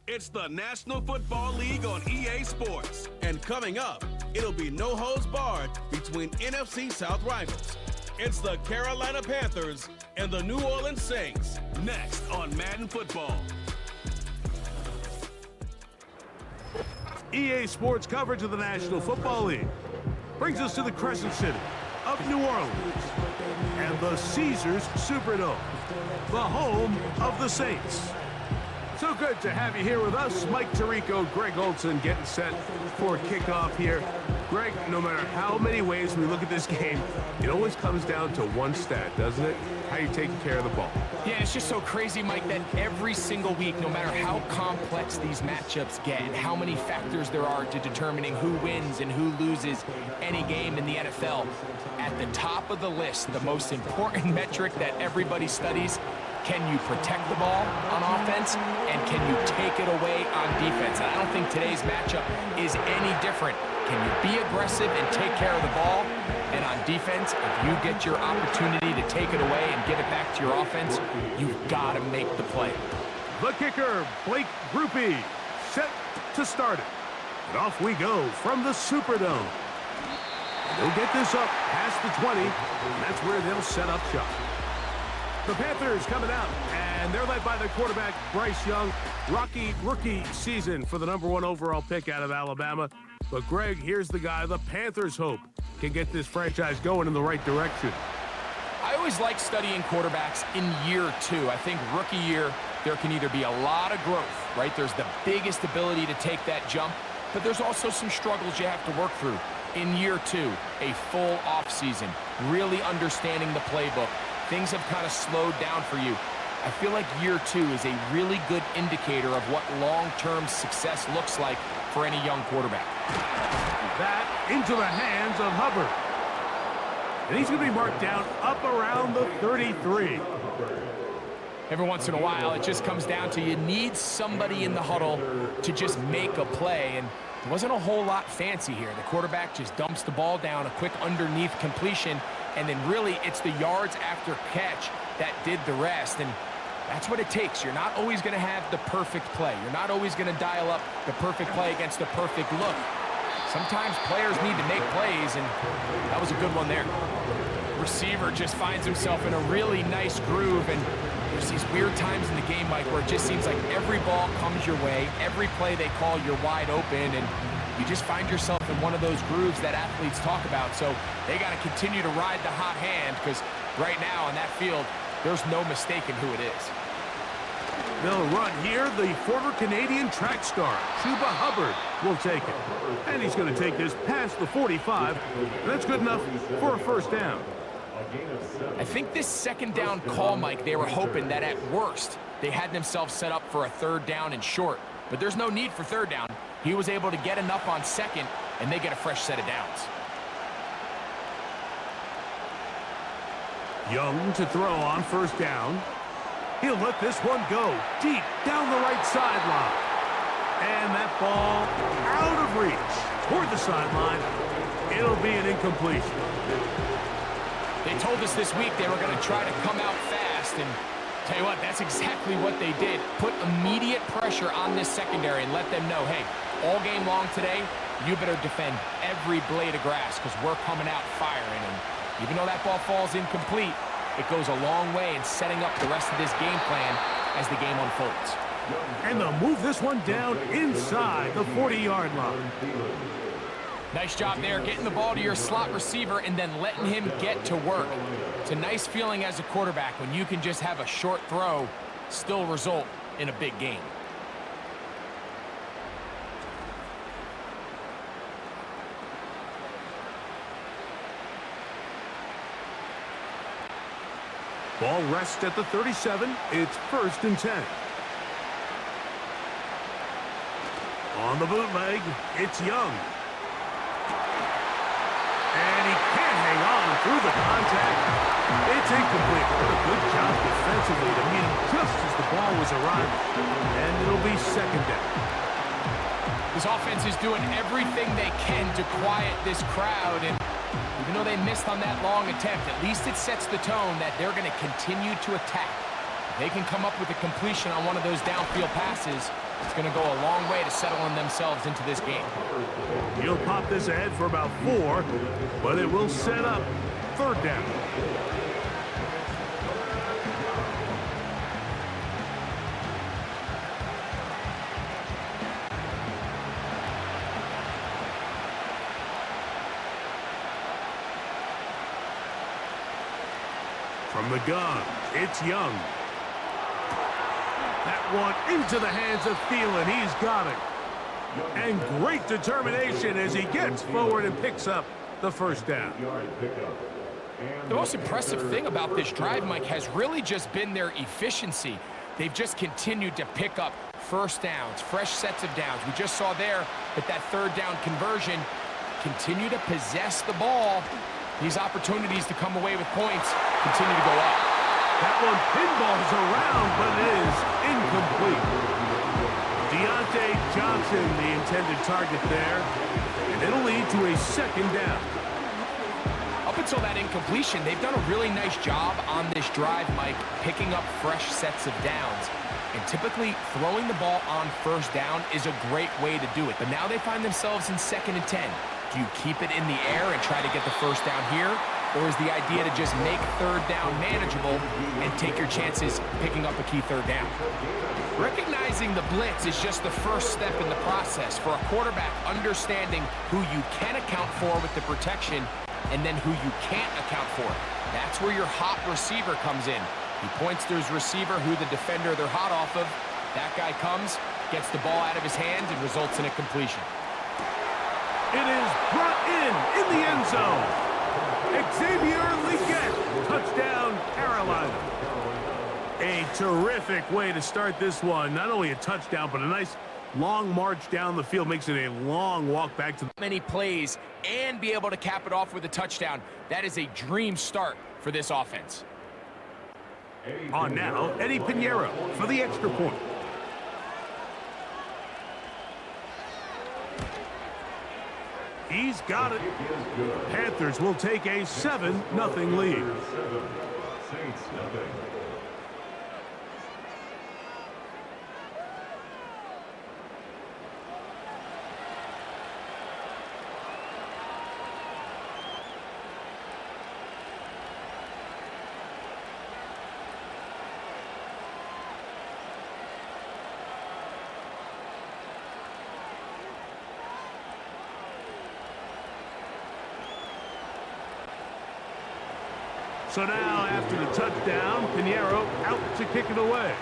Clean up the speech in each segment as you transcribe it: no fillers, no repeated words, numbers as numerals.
It's the National Football League on EA Sports. And coming up, it'll be no holds barred between NFC South rivals. It's the Carolina Panthers and the New Orleans Saints. Next on Madden Football. EA Sports coverage of the National Football League brings us to the Crescent City of New Orleans and the Caesars Superdome, the home of the Saints. So good to have you here with us. Mike Tirico, Greg Olson getting set for kickoff here. Greg, no matter how many ways we look at this game, it always comes down to one stat, doesn't it? How you taking care of the ball. Yeah, it's just so crazy, Mike, that every single week, no matter how complex these matchups get, how many factors there are to determining who wins and who loses any game in the NFL, at the top of the list, the most important metric that everybody studies: can you protect the ball on offense, and can you take it away on defense? And I don't think today's matchup is any different. Can you be aggressive and take care of the ball? And on defense, if you get your opportunity to take it away and give it back to your offense, you've got to make the play. The kicker, Blake Grupe, set to start it. And off we go from the Superdome. They'll get this up past the 20, and that's where they'll set up shop. The Panthers coming out, and they're led by the quarterback, Bryce Young. Rocky rookie season for the #1 overall pick out of Alabama. But, Greg, here's the guy the Panthers hope can get this franchise going in the right direction. I always like studying quarterbacks in year two. I think rookie year, there can either be a lot of growth, right? There's the biggest ability to take that jump, but there's also some struggles you have to work through. In year two, a full offseason, really understanding the playbook. Things have kind of slowed down for you. I feel like year two is a really good indicator of what long-term success looks like for any young quarterback. That into the hands of Hubbard. And he's going to be marked down up around the 33. Every once in a while, it just comes down to you need somebody in the huddle to just make a play. And it wasn't a whole lot fancy here. The quarterback just dumps the ball down, a quick underneath completion, and then really it's the yards after catch that did the rest. And that's what it takes. You're not always going to have the perfect play. You're not always going to dial up the perfect play against the perfect look. Sometimes players need to make plays, and that was a good one there. Receiver just finds himself in a really nice groove, and there's these weird times in the game, Mike, where it just seems like every ball comes your way, every play they call, you're wide open, and you just find yourself in one of those grooves that athletes talk about. So they got to continue to ride the hot hand, because right now on that field, there's no mistaking who it is. They'll run here. The former Canadian track star, Chuba Hubbard, will take it. And he's going to take this past the 45. And that's good enough for a first down. I think this second down call, Mike, they were hoping that at worst, they had themselves set up for a third down and short. But there's no need for third down. He was able to get enough on second, and they get a fresh set of downs. Young to throw on first down. He'll let this one go deep down the right sideline. And that ball out of reach toward the sideline. It'll be an incompletion. They told us this week they were going to try to come out fast, and tell you what, that's exactly what they did. Put immediate pressure on this secondary and let them know, hey, all game long today, you better defend every blade of grass because we're coming out firing. And even though that ball falls incomplete, it goes a long way in setting up the rest of this game plan as the game unfolds. And they'll move this one down inside the 40-yard line. Nice job there, getting the ball to your slot receiver and then letting him get to work. It's a nice feeling as a quarterback when you can just have a short throw still result in a big game. Ball rests at the 37. It's 1st and 10. On the bootleg, it's Young. And he can't hang on through the contact. It's incomplete. What a good job defensively to meet him just as the ball was arriving. And it'll be 2nd down. This offense is doing everything they can to quiet this crowd, and even though they missed on that long attempt, at least it sets the tone that they're going to continue to attack. They can come up with a completion on one of those downfield passes. It's going to go a long way to settling themselves into this game. He'll pop this ahead for about 4, but it will set up 3rd down. From the gun, it's Young. That one into the hands of Thielen. He's got it. And great determination as he gets forward and picks up the 1st down. The most impressive thing about this drive, Mike, has really just been their efficiency. They've just continued to pick up 1st downs, fresh sets of downs. We just saw there that 3rd down conversion, continue to possess the ball. These opportunities to come away with points continue to go up. That one pinballs around, but it is incomplete. Deontay Johnson, the intended target there, and it'll lead to a 2nd down. Up until that incompletion, they've done a really nice job on this drive, Mike, picking up fresh sets of downs. And typically, throwing the ball on 1st down is a great way to do it. But now they find themselves in 2nd and 10. Do you keep it in the air and try to get the 1st down here? Or is the idea to just make 3rd down manageable and take your chances picking up a key 3rd down? Recognizing the blitz is just the first step in the process for a quarterback, understanding who you can account for with the protection and then who you can't account for. That's where your hot receiver comes in. He points to his receiver, who the defender they're hot off of. That guy comes, gets the ball out of his hands, and results in a completion. It is brought in the end zone. Xavier Legette, touchdown, Carolina. A terrific way to start this one. Not only a touchdown, but a nice long march down the field. Makes it a long walk back to many plays and be able to cap it off with a touchdown. That is a dream start for this offense. On now, Eddie Pinheiro for the extra point. He's got it. Panthers will take a 7-0 lead. So now, after the touchdown, Pinheiro out to kick it away.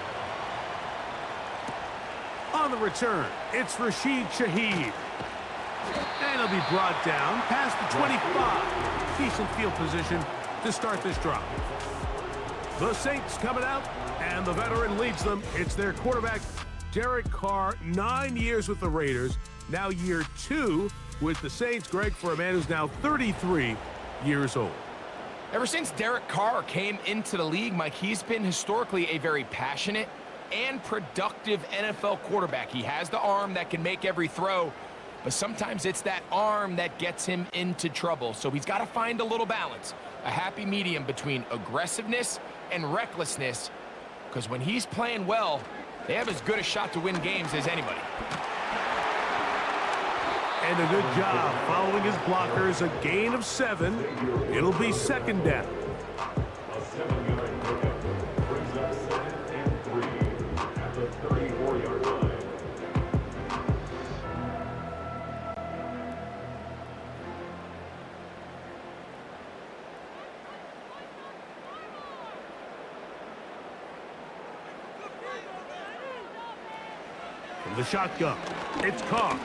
On the return, it's Rashid Shaheed. And he'll be brought down past the 25. Decent field position to start this drive. The Saints coming out, and the veteran leads them. It's their quarterback, Derek Carr, 9 years with the Raiders. Now year 2 with the Saints. Greg, for a man who's now 33 years old. Ever since Derek Carr came into the league, Mike, he's been historically a very passionate and productive NFL quarterback. He has the arm that can make every throw, but sometimes it's that arm that gets him into trouble. So he's got to find a little balance, a happy medium between aggressiveness and recklessness, because when he's playing well, they have as good a shot to win games as anybody. And a good job following his blockers, a gain of 7. It'll be 2nd down. A 7-yard pickup brings up 2nd and 3 at the 34-yard line. From the shotgun, it's Carr.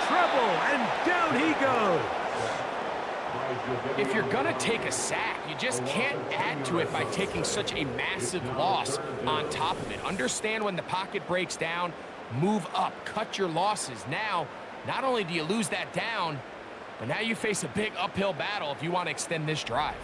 Trouble, and down he goes. If you're gonna take a sack, you just can't add to it by taking such a massive loss on top of it. Understand when the pocket breaks down, move up, cut your losses. Now, not only do you lose that down, but now you face a big uphill battle if you want to extend this drive.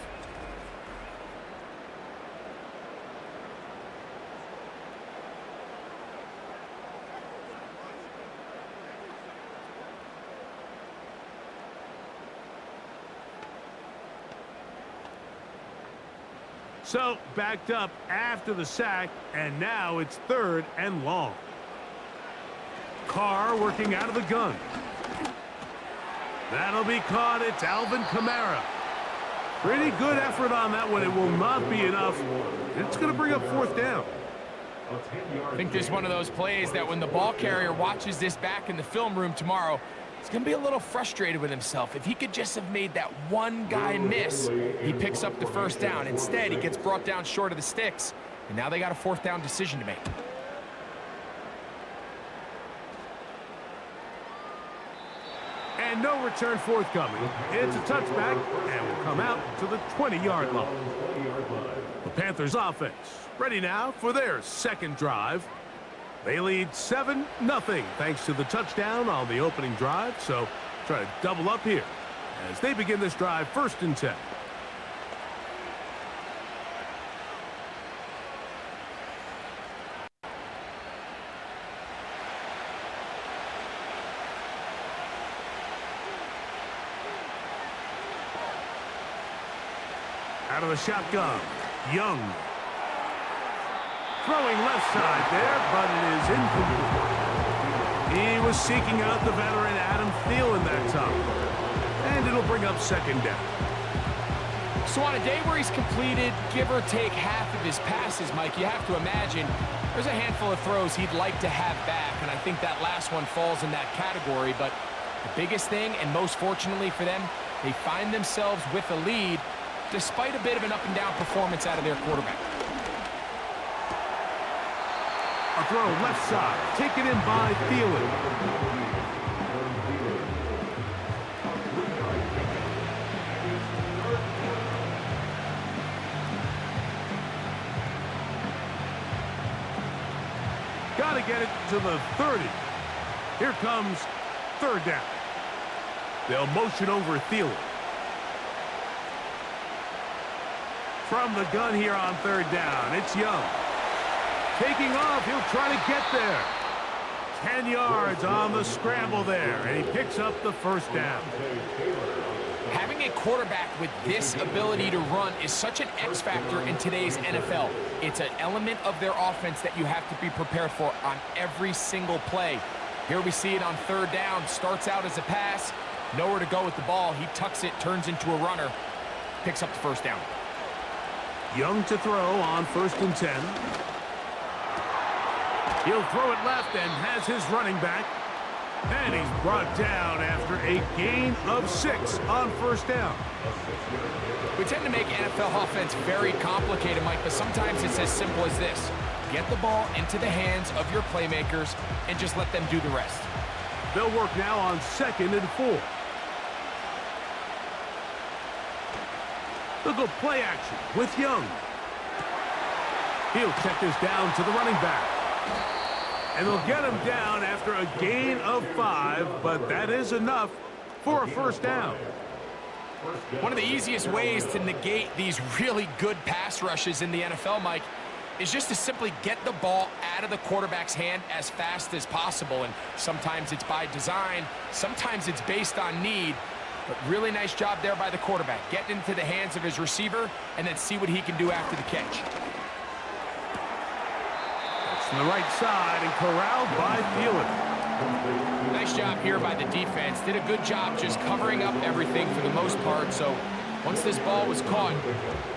So, backed up after the sack, and now it's 3rd and long. Carr working out of the gun. That'll be caught. It's Alvin Kamara. Pretty good effort on that one. It will not be enough. It's going to bring up 4th down. I think this is one of those plays that when the ball carrier watches this back in the film room tomorrow, he's going to be a little frustrated with himself. If he could just have made that one guy miss, he picks up the 1st down. Instead, he gets brought down short of the sticks, and now they got a 4th down decision to make. And no return forthcoming. It's a touchback, and will come out to the 20-yard line. The Panthers offense ready now for their 2nd drive. They lead 7-0 thanks to the touchdown on the opening drive, so try to double up here as they begin this drive 1st and 10. Out of the shotgun, Young. Throwing left side there, but it is incomplete. He was seeking out the veteran Adam Thielen that time. And it'll bring up 2nd down. So on a day where he's completed, give or take half of his passes, Mike, you have to imagine there's a handful of throws he'd like to have back, and I think that last one falls in that category. But the biggest thing, and most fortunately for them, they find themselves with a lead despite a bit of an up-and-down performance out of their quarterback. A throw left side, taken in by Thielen. Got to get it to the 30. Here comes 3rd down. They'll motion over Thielen. From the gun here on 3rd down, it's Young. Taking off, he'll try to get there. 10 yards on the scramble there, and he picks up the 1st down. Having a quarterback with this ability to run is such an X factor in today's NFL. It's an element of their offense that you have to be prepared for on every single play. Here we see it on 3rd down. Starts out as a pass, nowhere to go with the ball. He tucks it, turns into a runner, picks up the 1st down. Young to throw on 1st and 10. He'll throw it left and has his running back. And he's brought down after a gain of 6 on 1st down. We tend to make NFL offense very complicated, Mike, but sometimes it's as simple as this. Get the ball into the hands of your playmakers and just let them do the rest. They'll work now on 2nd and 4. They'll go play action with Young. He'll check this down to the running back. And they'll get him down after a gain of 5, but that is enough for a 1st down. One of the easiest ways to negate these really good pass rushes in the NFL, Mike, is just to simply get the ball out of the quarterback's hand as fast as possible. And sometimes it's by design, sometimes it's based on need. But really nice job there by the quarterback. Get into the hands of his receiver and then see what he can do after the catch. That's from the right side and corralled by Thielen. Nice job here by the defense. Did a good job just covering up everything for the most part. So once this ball was caught,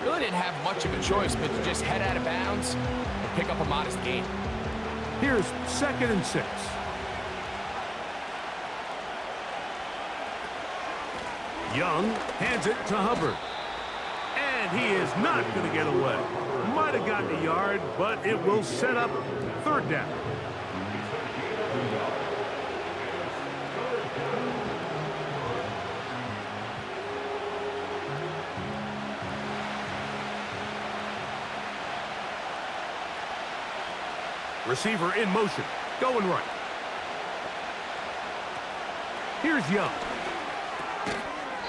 really didn't have much of a choice but to just head out of bounds and pick up a modest gain. Here's 2nd and 6. Young hands it to Hubbard. And he is not going to get away. Might have gotten a yard, but it will set up 3rd down. Receiver in motion, going right. Here's Young.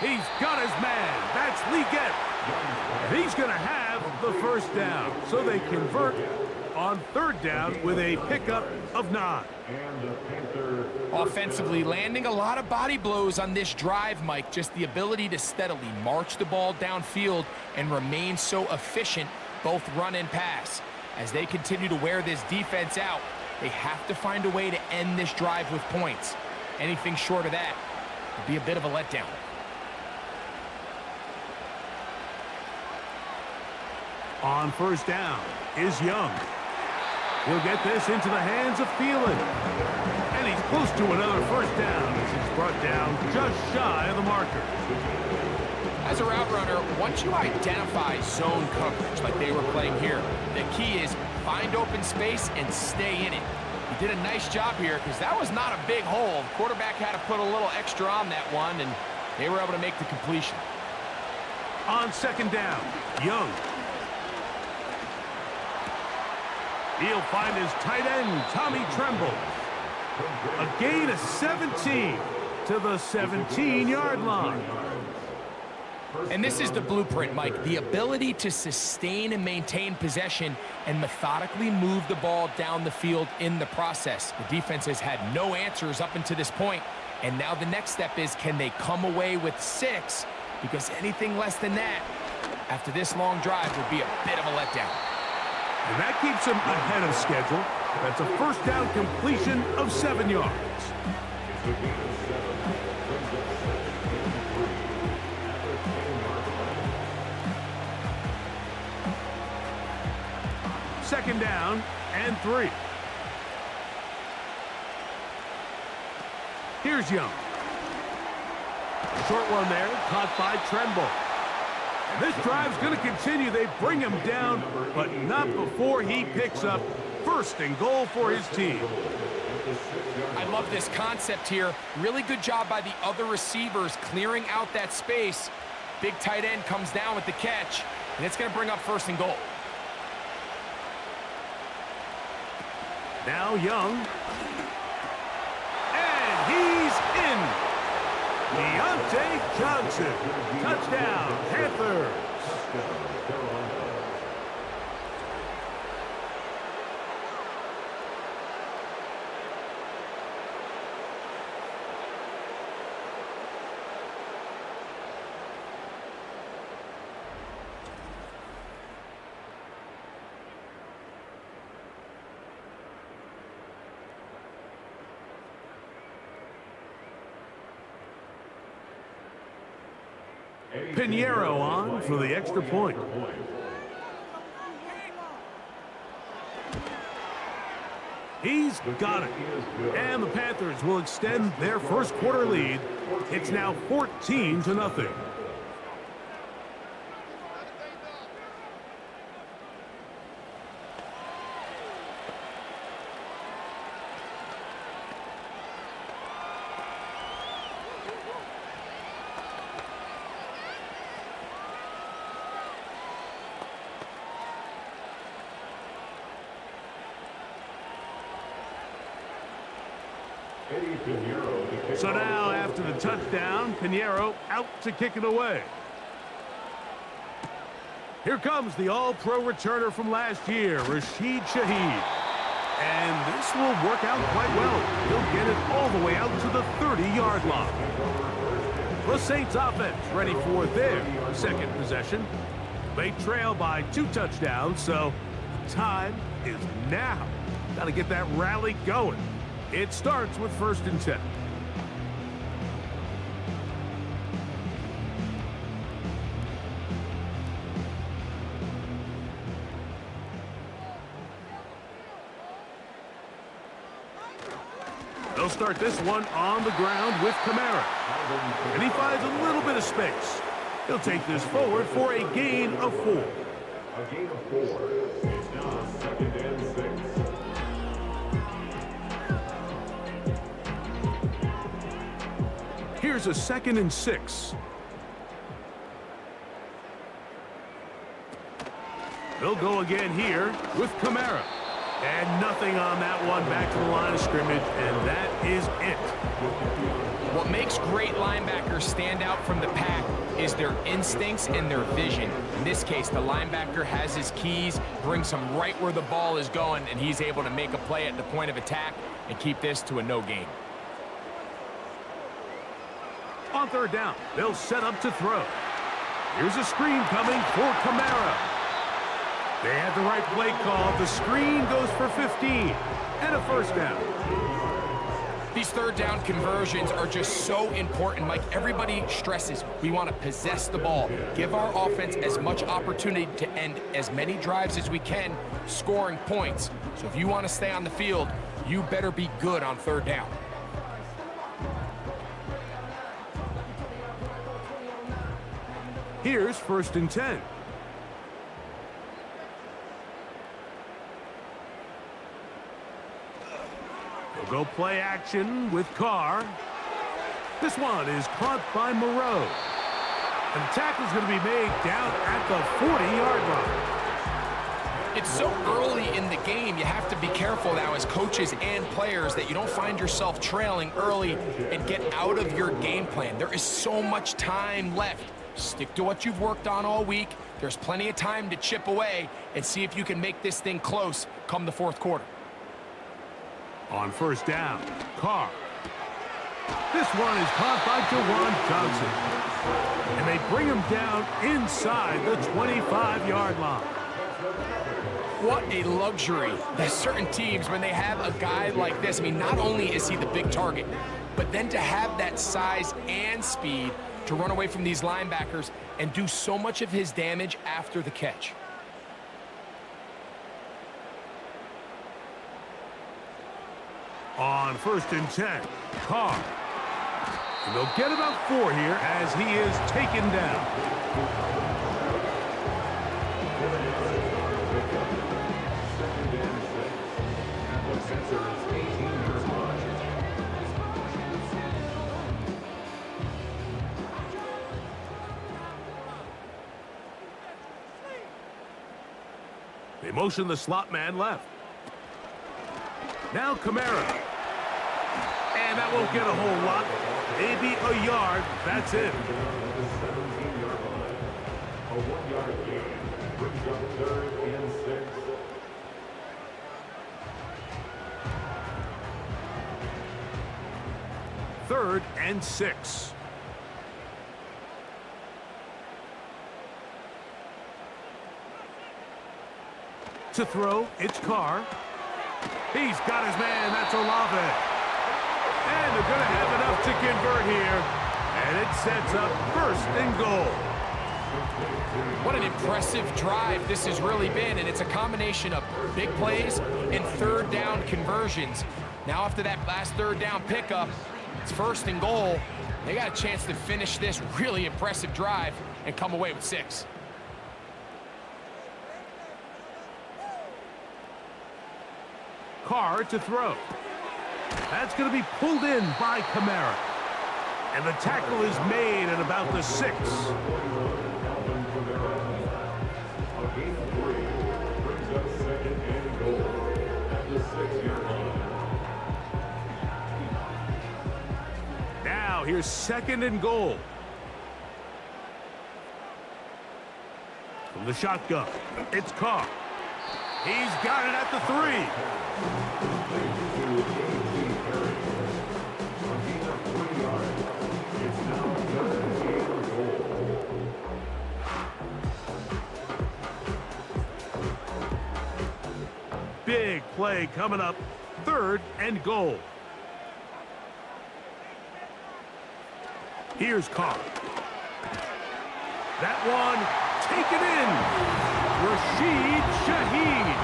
He's got his man. That's Leggett. And he's going to have the 1st down. So they convert on 3rd down with a pickup of 9. Offensively, landing a lot of body blows on this drive, Mike. Just the ability to steadily march the ball downfield and remain so efficient both run and pass. As they continue to wear this defense out, they have to find a way to end this drive with points. Anything short of that would be a bit of a letdown. On first down is Young. He'll get this into the hands of Thielen. And he's close to another first down as he's brought down just shy of the marker. As a route runner, once you identify zone coverage like they were playing here, the key is find open space and stay in it. He did a nice job here because that was not a big hole. The quarterback had to put a little extra on that one, and they were able to make the completion. On second down, Young. He'll find his tight end, Tommy Tremble. A gain of 17 to the 17-yard line. And this is the blueprint, Mike. The ability to sustain and maintain possession and methodically move the ball down the field in the process. The defense has had no answers up until this point, and now the next step is, can they come away with 6? Because anything less than that, after this long drive, would be a bit of a letdown. And that keeps him ahead of schedule. That's a first down completion of 7 yards. Second down and 3. Here's Young. Short one there, caught by Tremble. And this drive's going to continue. They bring him down, but not before he picks up first and goal for his team. I love this concept here. Really good job by the other receivers clearing out that space. Big tight end comes down with the catch, and it's going to bring up first and goal. Now Young. And he's in. Deontay Johnson. Touchdown, Panthers. Pinheiro on for the extra point. He's got it. And the Panthers will extend their first quarter lead. It's now 14-0. So now, after the touchdown, Pinheiro out to kick it away. Here comes the all-pro returner from last year, Rashid Shaheed. And this will work out quite well. He'll get it all the way out to the 30-yard line. The Saints offense ready for their second possession. They trail by 2 touchdowns, so time is now. Got to get that rally going. It starts with 1st and 10. They'll start this one on the ground with Kamara. And he finds a little bit of space. He'll take this forward for a gain of 4. A gain of 4. It's now 2nd and 6. Here's a 2nd and 6. They'll go again here with Kamara. And nothing on that one, back to the line of scrimmage, and that is it. What makes great linebackers stand out from the pack is their instincts and their vision. In this case, the linebacker has his keys, brings him right where the ball is going, and he's able to make a play at the point of attack and keep this to a no gain. On 3rd down, they'll set up to throw. Here's a screen coming for Kamara. They had the right play call. The screen goes for 15 and a first down. These third down conversions are just so important. Mike, everybody stresses we want to possess the ball, give our offense as much opportunity to end as many drives as we can, scoring points. So if you want to stay on the field, you better be good on third down. Here's 1st and 10. They'll go play action with Carr. This one is caught by Moreau. And the tackle's going to be made down at the 40-yard line. It's so early in the game, you have to be careful now as coaches and players that you don't find yourself trailing early and get out of your game plan. There is so much time left. Stick to what you've worked on all week. There's plenty of time to chip away and see if you can make this thing close come the fourth quarter. On 1st down, Carr. This one is caught by Jawan Johnson. And they bring him down inside the 25-yard line. What a luxury that certain teams, when they have a guy like this, I mean, not only is he the big target, but then to have that size and speed to run away from these linebackers and do so much of his damage after the catch. On 1st and 10, Carr. And they'll get about 4 here as he is taken down. They motion the slot man left. Now Kamara. And that won't get a whole lot. Maybe a yard. That's it. A 1-yard gain brings up 3rd and 6. Third and 6. To throw, it's Carr. He's got his man. That's Olave. And they're going to have enough to convert here. And it sets up 1st and goal. What an impressive drive this has really been, and it's a combination of big plays and third down conversions. Now after that last third down pickup, it's 1st and goal. They got a chance to finish this really impressive drive and come away with 6. Carr to throw. That's going to be pulled in by Kamara. And the tackle is made at about the 6. Now here's 2nd and goal. From the shotgun, it's Carr. He's got it at the 3. Big play coming up. 3rd and goal. Here's Carr. That one taken in. Rashid Shaheed.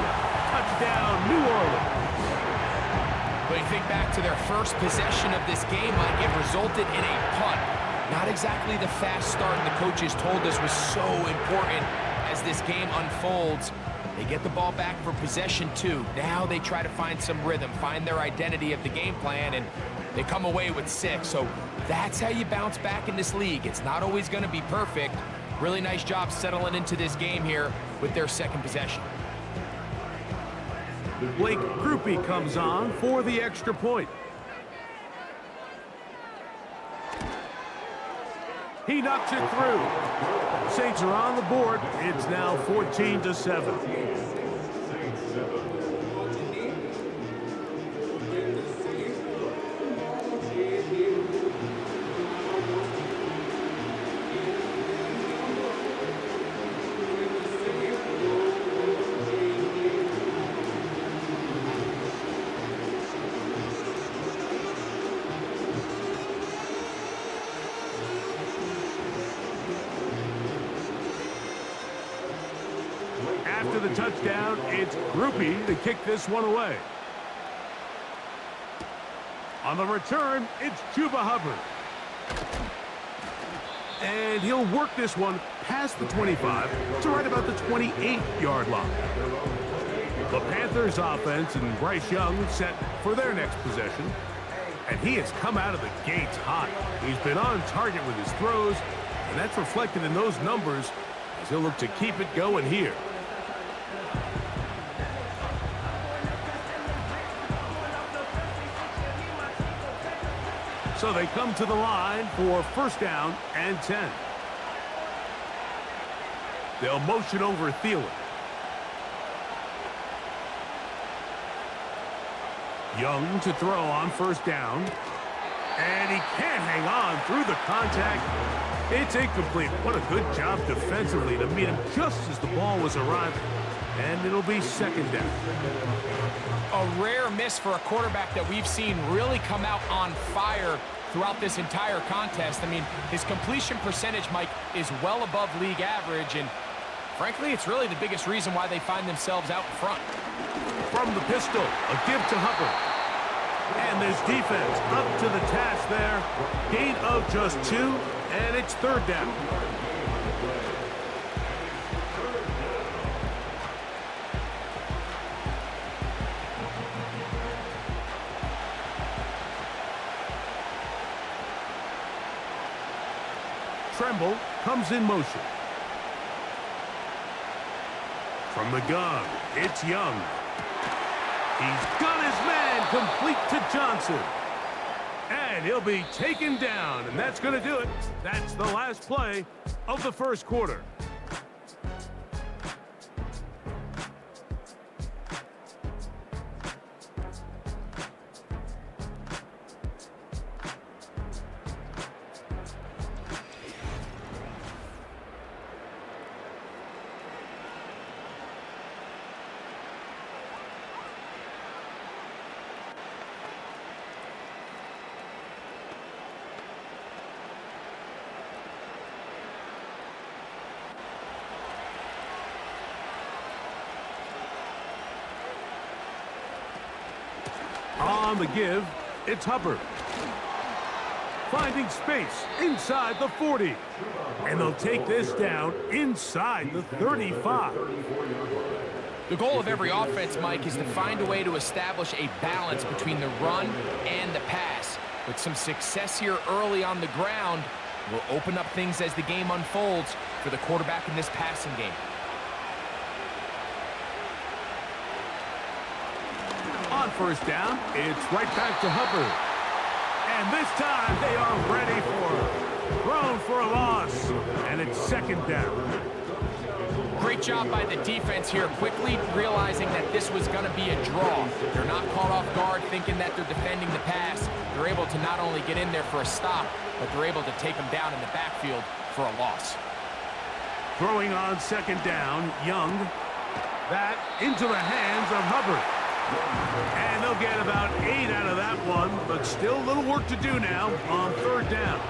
Touchdown, New Orleans. But you think back to their first possession of this game, Mike, it resulted in a punt. Not exactly the fast start the coaches told us was so important as this game unfolds. They get the ball back for possession 2. Now they try to find some rhythm, find their identity of the game plan, and they come away with 6. So that's how you bounce back in this league. It's not always going to be perfect. Really nice job settling into this game here with their 2nd possession. Blake Grupe comes on for the extra point. He knocks it through. Saints are on the board. It's now 14-7. After the touchdown, it's Groupie to kick this one away. On the return, it's Chuba Hubbard. And he'll work this one past the 25 to right about the 28-yard line. The Panthers offense and Bryce Young set for their next possession. And he has come out of the gates hot. He's been on target with his throws, and that's reflected in those numbers as he'll look to keep it going here. So they come to the line for first down and 10. They'll motion over Thielen. Young to throw on first down. And he can't hang on through the contact. It's incomplete. What a good job defensively to meet him just as the ball was arriving. And it'll be second down. A rare miss for a quarterback that we've seen really come out on fire throughout this entire contest. I mean, his completion percentage, Mike, is well above league average, and frankly, it's really the biggest reason why they find themselves out in front. From the pistol, a give to Hubbard. And this defense up to the task there. Gain of just 2, and it's third down. Tremble comes in motion. From the gun, it's Young. He's got his man complete to Johnson. And he'll be taken down, and that's going to do it. That's the last play of the first quarter. On the give, it's Hubbard. Finding space inside the 40. And they'll take this down inside the 35. The goal of every offense, Mike, is to find a way to establish a balance between the run and the pass. With some success here early on the ground, will open up things as the game unfolds for the quarterback in this passing game. On first down, it's right back to Hubbard. And this time they are ready for it. Thrown for a loss, and it's second down. Great job by the defense here, quickly realizing that this was going to be a draw. They're not caught off guard thinking that they're defending the pass. They're able to not only get in there for a stop, but they're able to take them down in the backfield for a loss. Throwing on second down, Young. That into the hands of Hubbard. And they'll get about 8 out of that one, but still a little work to do now on third down.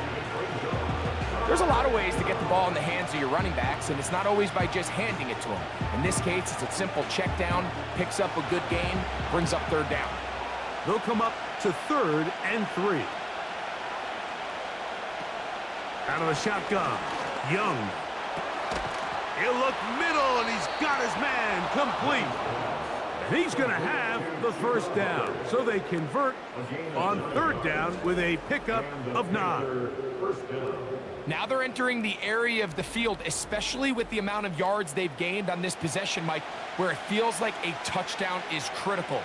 There's a lot of ways to get the ball in the hands of your running backs, and it's not always by just handing it to them. In this case, it's a simple check down, picks up a good gain, brings up third down. They'll come up to third and 3. Out of the shotgun, Young. He'll look middle, and he's got his man complete. And he's going to have the first down. So they convert on third down with a pickup of 9. Now they're entering the area of the field, especially with the amount of yards they've gained on this possession, Mike, where it feels like a touchdown is critical.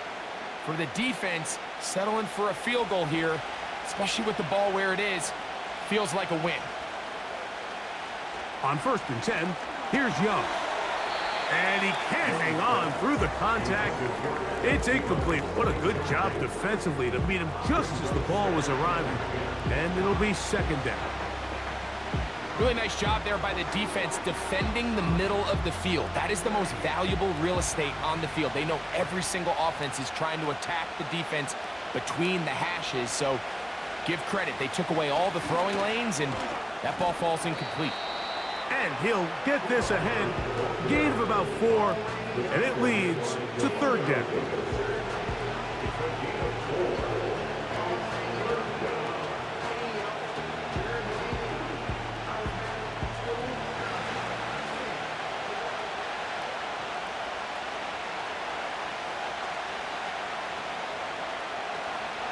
For the defense, settling for a field goal here, especially with the ball where it is, feels like a win. On first and 10, here's Young. And he can't hang on through the contact. It's incomplete. What a good job defensively to meet him just as the ball was arriving. And it'll be second down. Really nice job there by the defense defending the middle of the field. That is the most valuable real estate on the field. They know every single offense is trying to attack the defense between the hashes. So give credit. They took away all the throwing lanes, and that ball falls incomplete. And he'll get this ahead. Gain of about 4, and it leads to third down.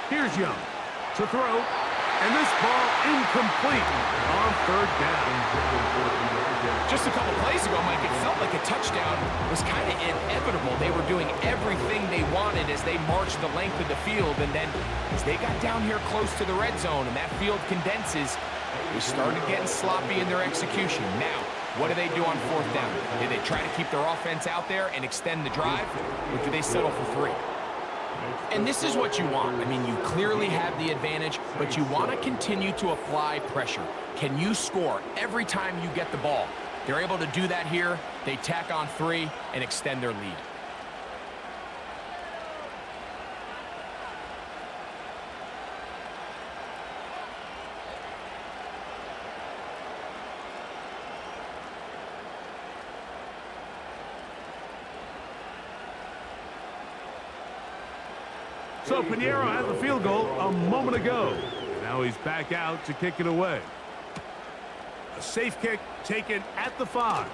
Here's Young to throw, and this ball incomplete on third down. Just a couple plays ago, Mike, it felt like a touchdown was kind of inevitable. They were doing everything they wanted as they marched the length of the field, and then as they got down here close to the red zone and that field condenses, they started getting sloppy in their execution. Now, what do they do on fourth down? Do they try to keep their offense out there and extend the drive, or do they settle for 3? And this is what you want. I mean, you clearly have the advantage, but you want to continue to apply pressure. Can you score every time you get the ball? They're able to do that here. They tack on 3 and extend their lead. So Pinheiro had the field goal a moment ago. Now he's back out to kick it away. A safe kick taken at the 5.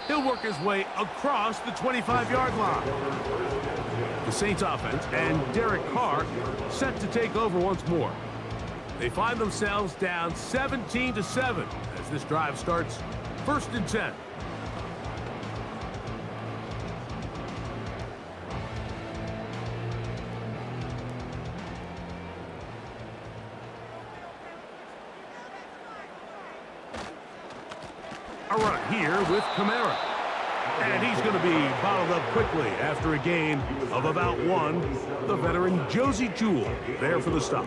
He'll work his way across the 25-yard line. The Saints offense and Derek Carr set to take over once more. They find themselves down 17-7 as this drive starts 1st and 10. A run here with Kamara. And he's going to be bottled up quickly after a gain of about 1. The veteran Josie Jewell there for the stop.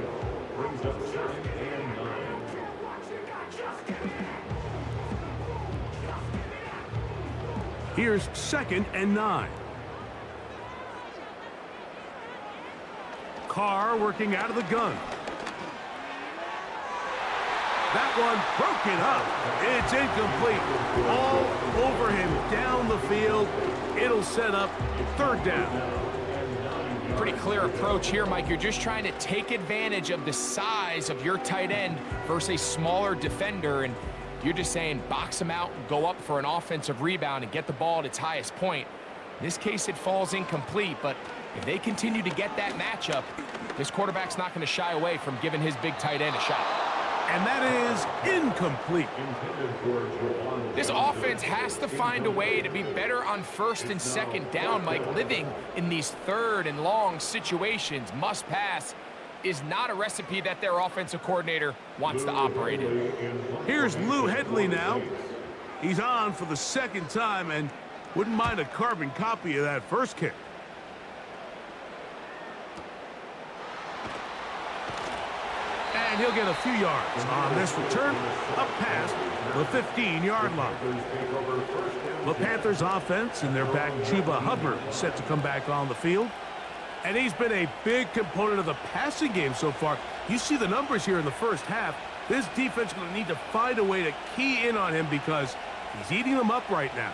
Here's 2nd and 9. Carr working out of the gun. That one broken up. It's incomplete. All over him down the field. It'll set up 3rd down. Pretty clear approach here, Mike. You're just trying to take advantage of the size of your tight end versus a smaller defender, and you're just saying box him out, go up for an offensive rebound, and get the ball at its highest point. In this case, it falls incomplete, but if they continue to get that matchup, this quarterback's not going to shy away from giving his big tight end a shot. And that is incomplete. This offense has to find a way to be better on 1st and 2nd down, Mike. Living in these 3rd and long situations, must pass, is not a recipe that their offensive coordinator wants to operate in. Here's Lou Hedley now. He's on for the 2nd time and wouldn't mind a carbon copy of that first kick. And he'll get a few yards on this return, up past the 15-yard line. The Panthers offense and their back Chuba Hubbard set to come back on the field. And he's been a big component of the passing game so far. You see the numbers here in the first half. This defense is going to need to find a way to key in on him because he's eating them up right now.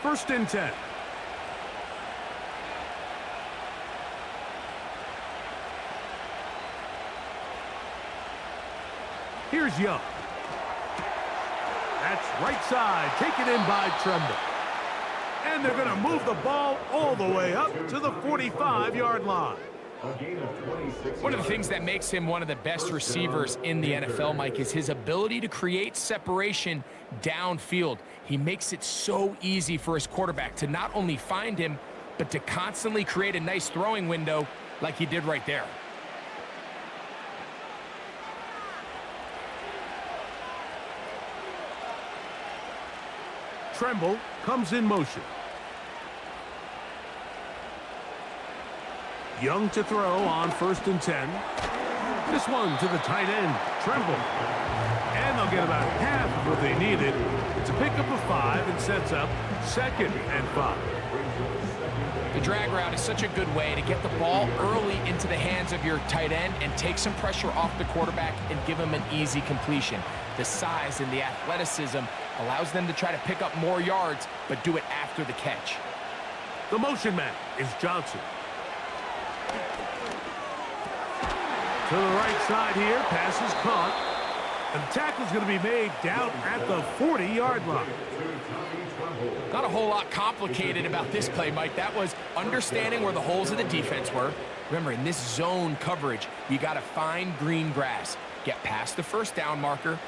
First and 10. Here's Young. That's right side, taken in by Tremble. And they're going to move the ball all the way up to the 45-yard line. One of the things that makes him one of the best receivers in the NFL, Mike, is his ability to create separation downfield. He makes it so easy for his quarterback to not only find him, but to constantly create a nice throwing window like he did right there. Tremble comes in motion. Young to throw on 1st and 10. This one to the tight end, Tremble. And they'll get about half of what they needed to pick up a 5 and sets up 2nd and 5. The drag route is such a good way to get the ball early into the hands of your tight end and take some pressure off the quarterback and give him an easy completion. The size and the athleticism allows them to try to pick up more yards, but do it after the catch. The motion man is Johnson. To the right side here, pass is caught. And the tackle's going to be made down at the 40-yard line. Not a whole lot complicated about this play, Mike. That was understanding where the holes of the defense were. Remember, in this zone coverage, you got to find green grass, get past the first down marker,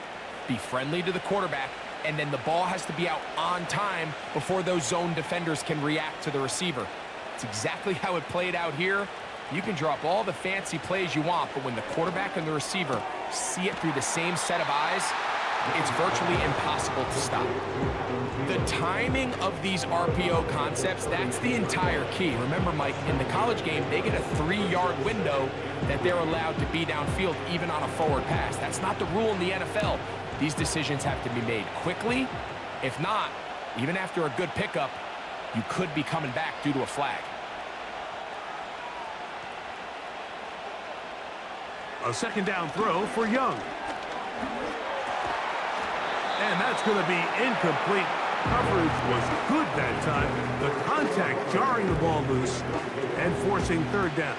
be friendly to the quarterback, and then the ball has to be out on time before those zone defenders can react to the receiver. It's exactly how it played out here. You can drop all the fancy plays you want, but when the quarterback and the receiver see it through the same set of eyes, it's virtually impossible to stop. The timing of these RPO concepts, that's the entire key. Remember, Mike, in the college game, they get a 3-yard window that they're allowed to be downfield, even on a forward pass. That's not the rule in the NFL. These decisions have to be made quickly. If not, even after a good pickup, you could be coming back due to a flag. A second down throw for Young. And that's going to be incomplete. Coverage was good that time. The contact jarring the ball loose and forcing third down.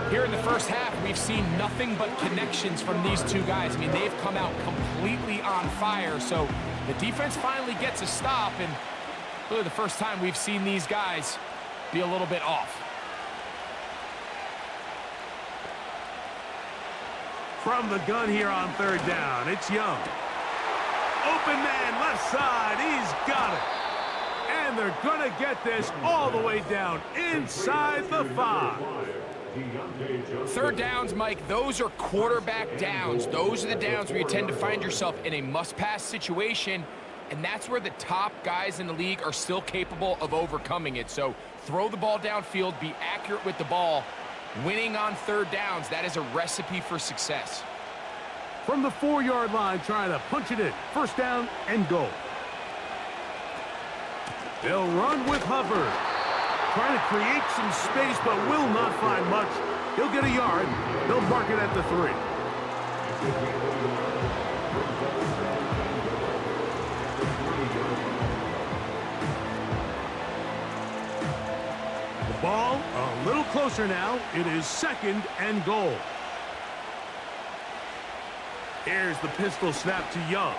Here in the first half, we've seen nothing but connections from these two guys. I mean, they've come out completely on fire. So the defense finally gets a stop, and really the first time we've seen these guys be a little bit off. From the gun here on third down, it's Young. Open man, left side, he's got it. And they're going to get this all the way down inside the 5. Third downs, Mike, those are quarterback downs. Those are the downs where you tend to find yourself in a must-pass situation, and that's where the top guys in the league are still capable of overcoming it. So throw the ball downfield, be accurate with the ball. Winning on third downs, that is a recipe for success. From the 4-yard line, trying to punch it in. First down and goal. They'll run with Hubbard. Trying to create some space, but will not find much. He'll get a yard. They'll mark it at the 3. The ball a little closer now. It is second and goal. Here's the pistol snap to Young.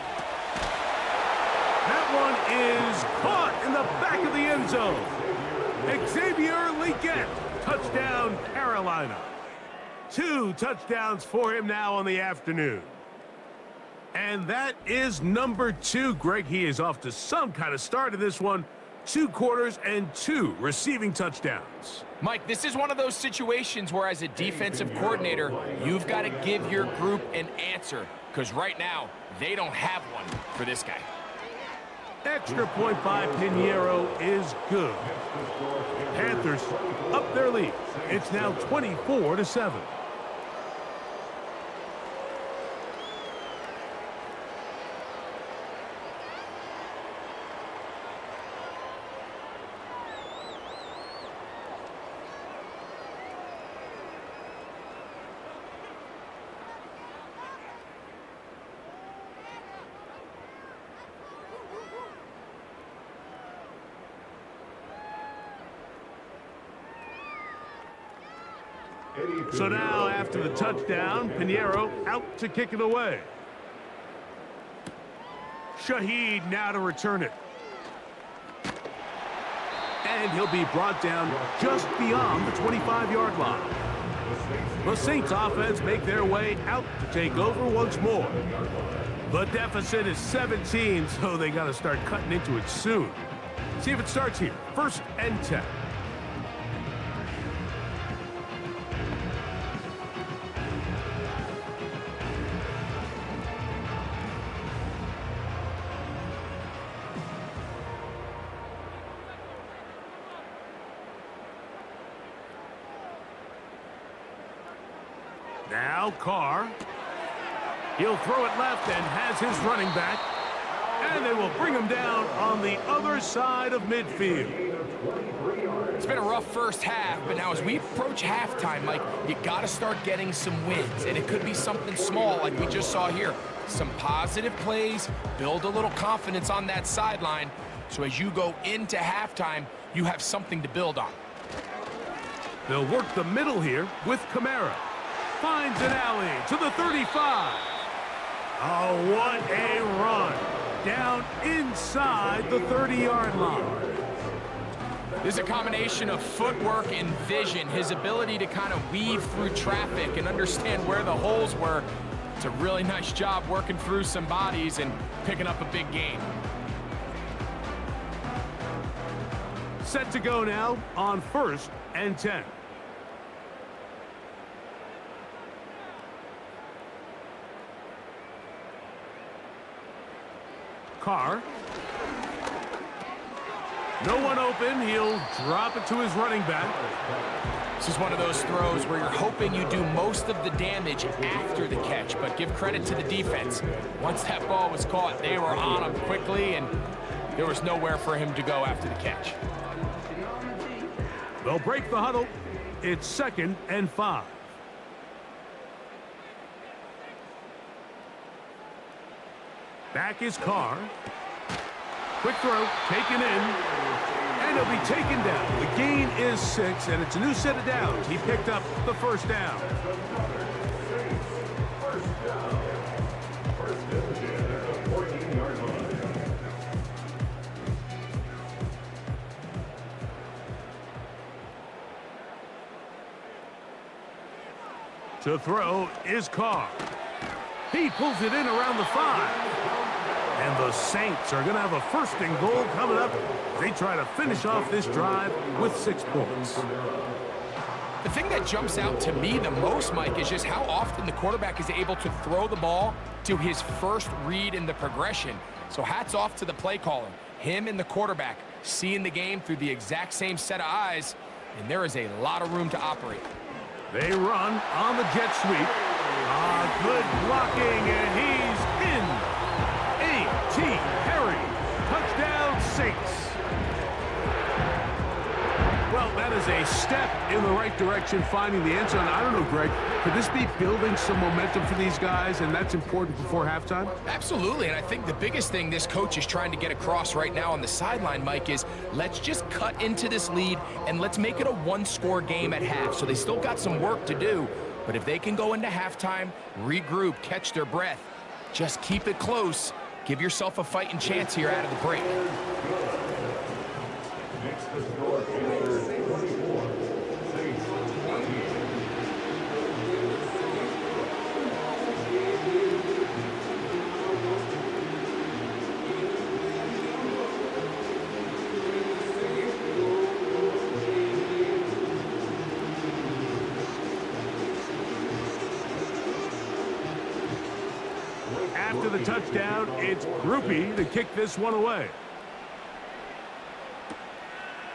That one is caught in the back of the end zone. Xavier Legette, touchdown Carolina. 2 touchdowns for him now on the afternoon. And that is number 2. Greg, he is off to some kind of start in this one. 2 quarters and 2 receiving touchdowns. Mike, this is one of those situations where as a defensive coordinator, you've got to give your group an answer, because right now, they don't have one for this guy. Extra point by Pinheiro is good. Panthers up their lead. It's now 24-7. So now, after the touchdown, Pinheiro out to kick it away. Shaheed now to return it. And he'll be brought down just beyond the 25-yard line. The Saints offense make their way out to take over once more. The deficit is 17, so they got to start cutting into it soon. See if it starts here. First and 10. Now Carr. He'll throw it left and has his running back. And they will bring him down on the other side of midfield. It's been a rough first half, but now as we approach halftime, Mike, you got to start getting some wins, and it could be something small like we just saw here. Some positive plays, build a little confidence on that sideline, so as you go into halftime, you have something to build on. They'll work the middle here with Kamara. Finds an alley to the 35. Oh, what a run. Down inside the 30-yard line. There's a combination of footwork and vision, his ability to kind of weave through traffic and understand where the holes were. It's a really nice job working through some bodies and picking up a big gain. Set to go now on 1st and 10. Carr. No one open. He'll drop it to his running back. This is one of those throws where you're hoping you do most of the damage after the catch, but give credit to the defense. Once that ball was caught, they were on him quickly, and there was nowhere for him to go after the catch. They'll break the huddle. It's 2nd and 5. Back is Carr. Quick throw, taken in, and he'll be taken down. The gain is 6, and it's a new set of downs. He picked up the first down. First down at the 14-yard line. To throw is Carr. He pulls it in around the 5. And the Saints are going to have a 1st and goal coming up. They try to finish off this drive with 6 points. The thing that jumps out to me the most, Mike, is just how often the quarterback is able to throw the ball to his first read in the progression. So hats off to the play caller. Him and the quarterback seeing the game through the exact same set of eyes, and there is a lot of room to operate. They run on the jet sweep. Good blocking, and he's in. A.T. Perry. Touchdown, Saints. Well, that is a step in the right direction, finding the end zone. I don't know, Greg, could this be building some momentum for these guys, and that's important before halftime? Absolutely, and I think the biggest thing this coach is trying to get across right now on the sideline, Mike, is let's just cut into this lead, and let's make it a one-score game at half. So they still got some work to do, but if they can go into halftime, regroup, catch their breath, just keep it close, give yourself a fighting chance here out of the break. Next to score, Panthers 24, Saints 20. After the touchdown, it's Groupie to kick this one away.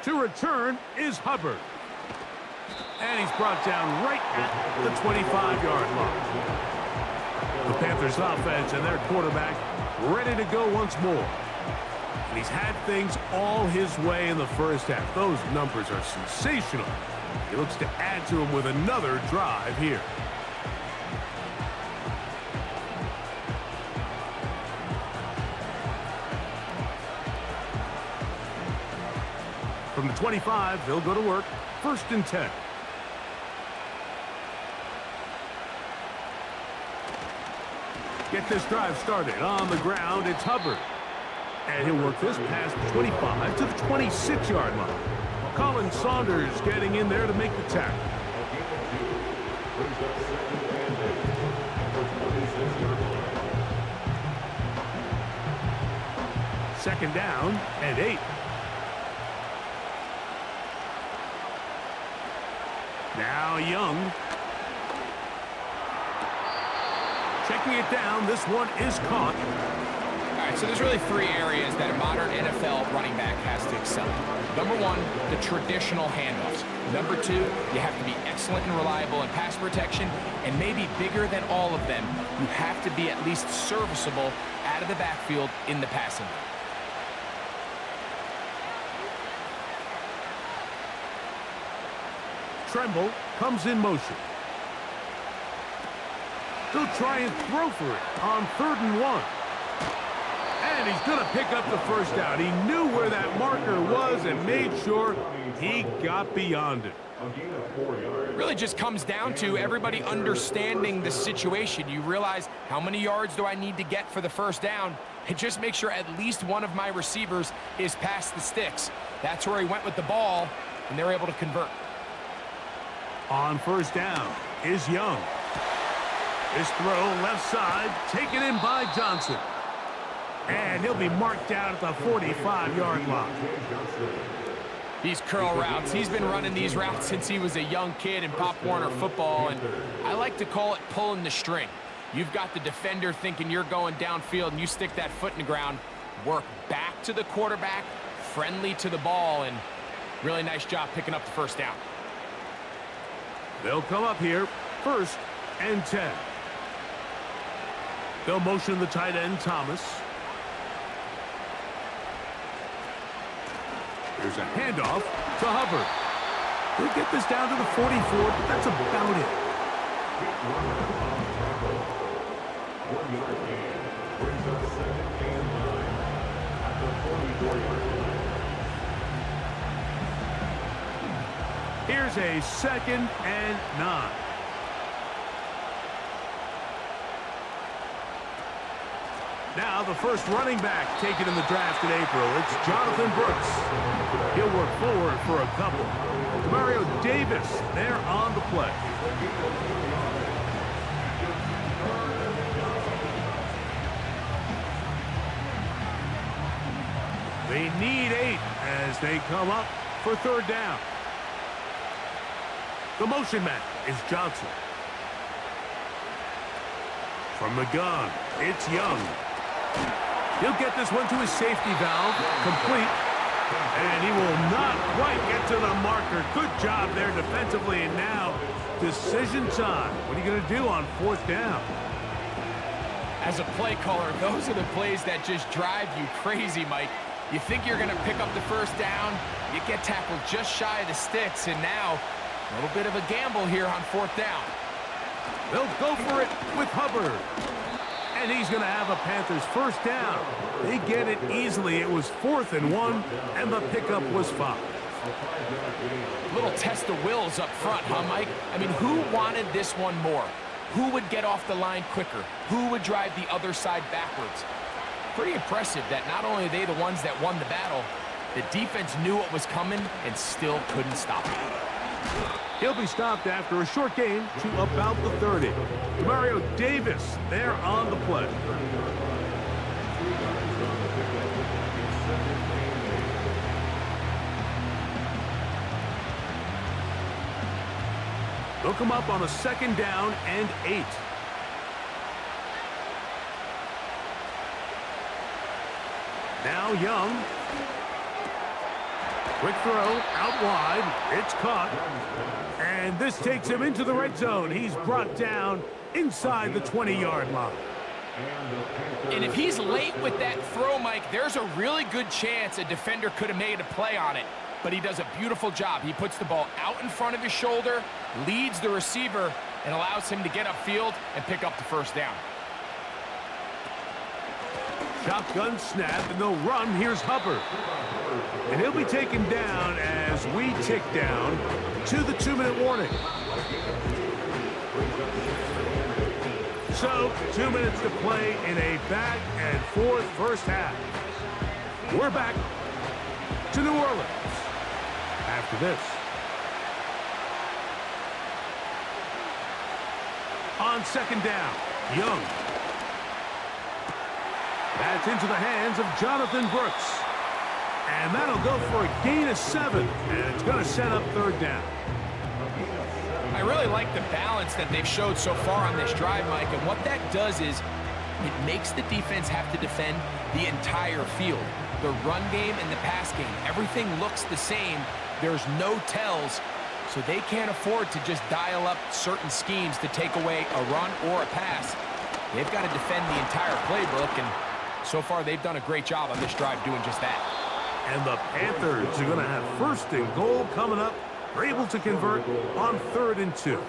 To return is Hubbard. And he's brought down right at the 25-yard line. The Panthers offense and their quarterback ready to go once more. And he's had things all his way in the first half. Those numbers are sensational. He looks to add to them with another drive here. From the 25, they'll go to work. 1st and 10. Get this drive started. On the ground, it's Hubbard. And he'll work this past the 25 to the 26-yard line. Colin Saunders getting in there to make the tackle. Second down and 8. Now Young. Checking it down. This one is caught. All right, So there's really three areas that a modern NFL running back has to excel in. Number one, the traditional handoffs. Number two, you have to be excellent and reliable in pass protection. And maybe bigger than all of them, you have to be at least serviceable out of the backfield in the passing game. Tremble comes in motion. He'll try and throw for it on 3rd and 1. And he's going to pick up the first down. He knew where that marker was and made sure he got beyond it. Really just comes down to everybody understanding the situation. You realize, how many yards do I need to get for the first down? And just make sure at least one of my receivers is past the sticks. That's where he went with the ball, and they're able to convert. On 1st down is Young. This throw left side, taken in by Johnson. And he'll be marked down at the 45-yard line. These curl routes, he's been running these routes since he was a young kid in Pop Warner football, and I like to call it pulling the string. You've got the defender thinking you're going downfield, and you stick that foot in the ground, work back to the quarterback, friendly to the ball, and really nice job picking up the first down. They'll come up here, 1st and 10. They'll motion the tight end, Thomas. There's a handoff to Hubbard. He'll get this down to the 44, but that's about it. Here's a 2nd and 9. Now the first running back taken in the draft in April. It's Jonathan Brooks. He'll work forward for a couple. Mario Davis there on the play. They need 8 as they come up for 3rd down. The motion man is Johnson. From the gun, it's Young. He'll get this one to his safety valve, complete. And he will not quite get to the marker. Good job there defensively, and now decision time. What are you going to do on 4th down? As a play caller, those are the plays that just drive you crazy, Mike. You think you're going to pick up the first down, you get tackled just shy of the sticks, and now a little bit of a gamble here on 4th down. They'll go for it with Hubbard. And he's going to have a Panthers first down. They get it easily. It was 4th and 1, and the pickup was 5. Little test of wills up front, huh, Mike? I mean, who wanted this one more? Who would get off the line quicker? Who would drive the other side backwards? Pretty impressive that not only are they the ones that won the battle, the defense knew what was coming and still couldn't stop it. He'll be stopped after a short gain to about the 30. Mario Davis there on the play. They'll come up on a 2nd down and 8. Now Young. Quick throw out wide. It's caught. And this takes him into the red zone. He's brought down inside the 20-yard line. And if he's late with that throw, Mike, there's a really good chance a defender could have made a play on it. But he does a beautiful job. He puts the ball out in front of his shoulder, leads the receiver, and allows him to get upfield and pick up the first down. Shotgun snap, and they'll run. Here's Hubbard. And he'll be taken down as we tick down to the 2-minute warning. So, 2 minutes to play in a back-and-forth first half. We're back to New Orleans after this. On 2nd down, Young. That's into the hands of Jonathan Brooks. And that'll go for a gain of 7. And it's going to set up 3rd down. I really like the balance that they've showed so far on this drive, Mike. And what that does is it makes the defense have to defend the entire field. The run game and the pass game, everything looks the same. There's no tells, so they can't afford to just dial up certain schemes to take away a run or a pass. They've got to defend the entire playbook, and so far they've done a great job on this drive doing just that. And the Panthers are going to have 1st and goal coming up. They're able to convert on 3rd and 2.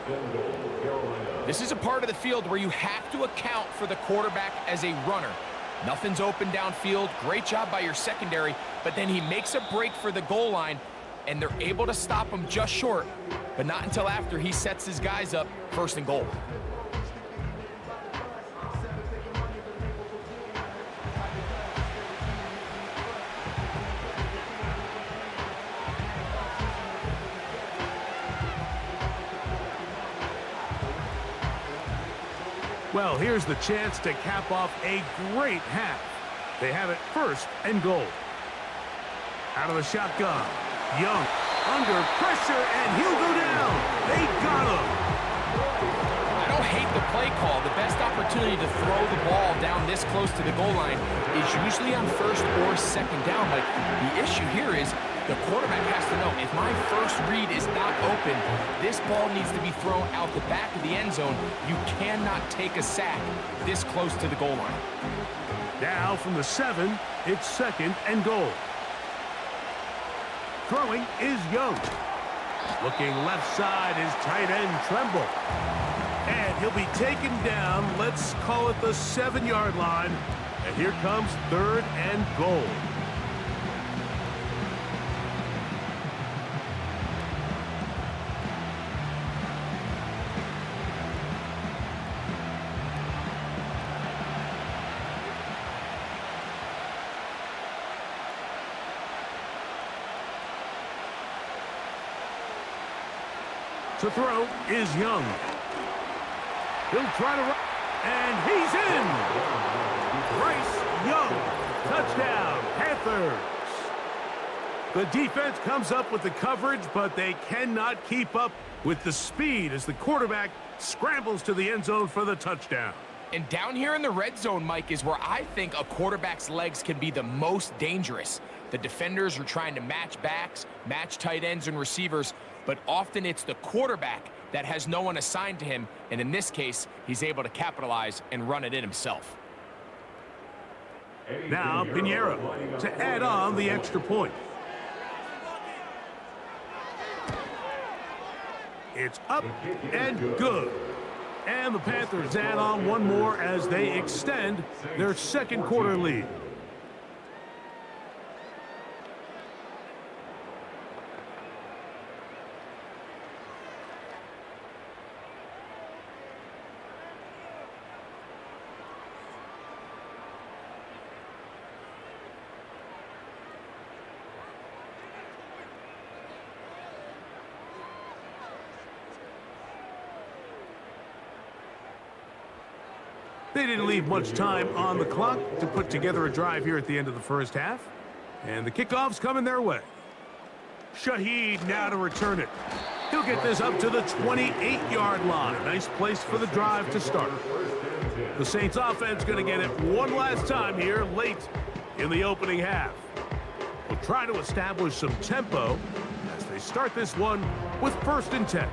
This is a part of the field where you have to account for the quarterback as a runner. Nothing's open downfield. Great job by your secondary, but then he makes a break for the goal line, and they're able to stop him just short, but not until after he sets his guys up 1st and goal. Well, here's the chance to cap off a great half. They have it 1st and goal. Out of the shotgun. Young under pressure, and he'll go down. They got him. I don't hate the play call. The best opportunity to throw the ball down this close to the goal line is usually on 1st or 2nd down. But the issue here is the quarterback has to know, if my first read is not open, this ball needs to be thrown out the back of the end zone. You cannot take a sack this close to the goal line. Now from the 7, it's 2nd and goal. Throwing is Young. Looking left side is tight end Tremble. And he'll be taken down, let's call it the 7-yard line. And here comes 3rd and goal. To throw is Young. He'll try to run, and he's in! Bryce Young, touchdown, Panthers! The defense comes up with the coverage, but they cannot keep up with the speed as the quarterback scrambles to the end zone for the touchdown. And down here in the red zone, Mike, is where I think a quarterback's legs can be the most dangerous. The defenders are trying to match backs, match tight ends and receivers, but often it's the quarterback that has no one assigned to him, and in this case, he's able to capitalize and run it in himself. Now Pinheiro to add on the extra point. It's up and good. And the Panthers add on one more as they extend their 2nd quarter lead. They didn't leave much time on the clock to put together a drive here at the end of the 1st half. And the kickoff's coming their way. Shaheed now to return it. He'll get this up to the 28-yard line. Nice place for the drive to start. The Saints offense going to get it one last time here late in the opening half. We'll try to establish some tempo as they start this one with 1st and 10.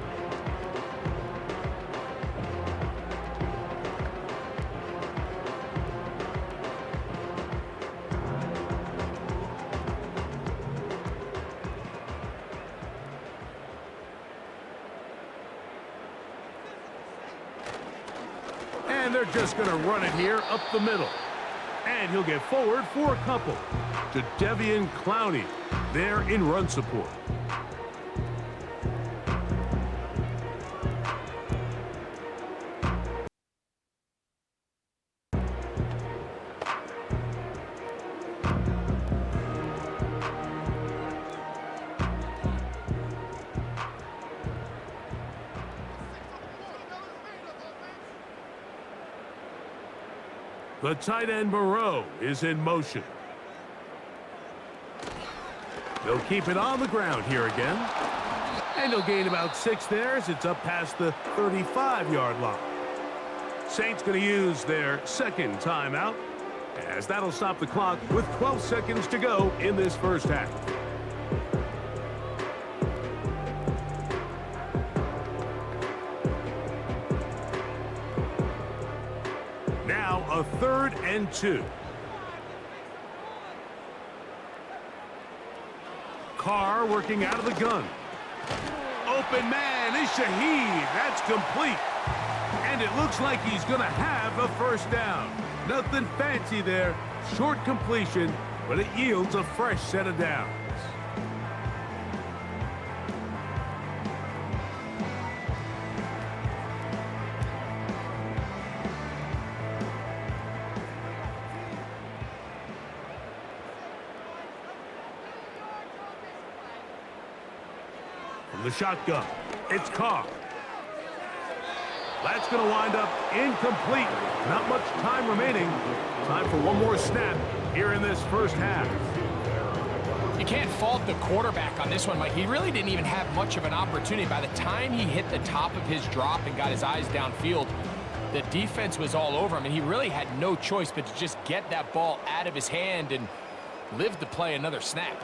And they're just going to run it here up the middle. And he'll get forward for a couple to Devian Clowney there in run support. The tight end Moreau is in motion. They'll keep it on the ground here again. And he'll gain about 6 there as it's up past the 35-yard line. Saints going to use their second timeout, as that'll stop the clock with 12 seconds to go in this first half. Now a 3rd and 2. Carr working out of the gun. Open man is Shaheed. That's complete. And it looks like he's going to have a first down. Nothing fancy there. Short completion, but it yields a fresh set of downs. From the shotgun, it's Carr. That's going to wind up incomplete. Not much time remaining. Time for one more snap here in this first half. You can't fault the quarterback on this one, Mike. He really didn't even have much of an opportunity. By the time he hit the top of his drop and got his eyes downfield, the defense was all over him, and he really had no choice but to just get that ball out of his hand and live to play another snap.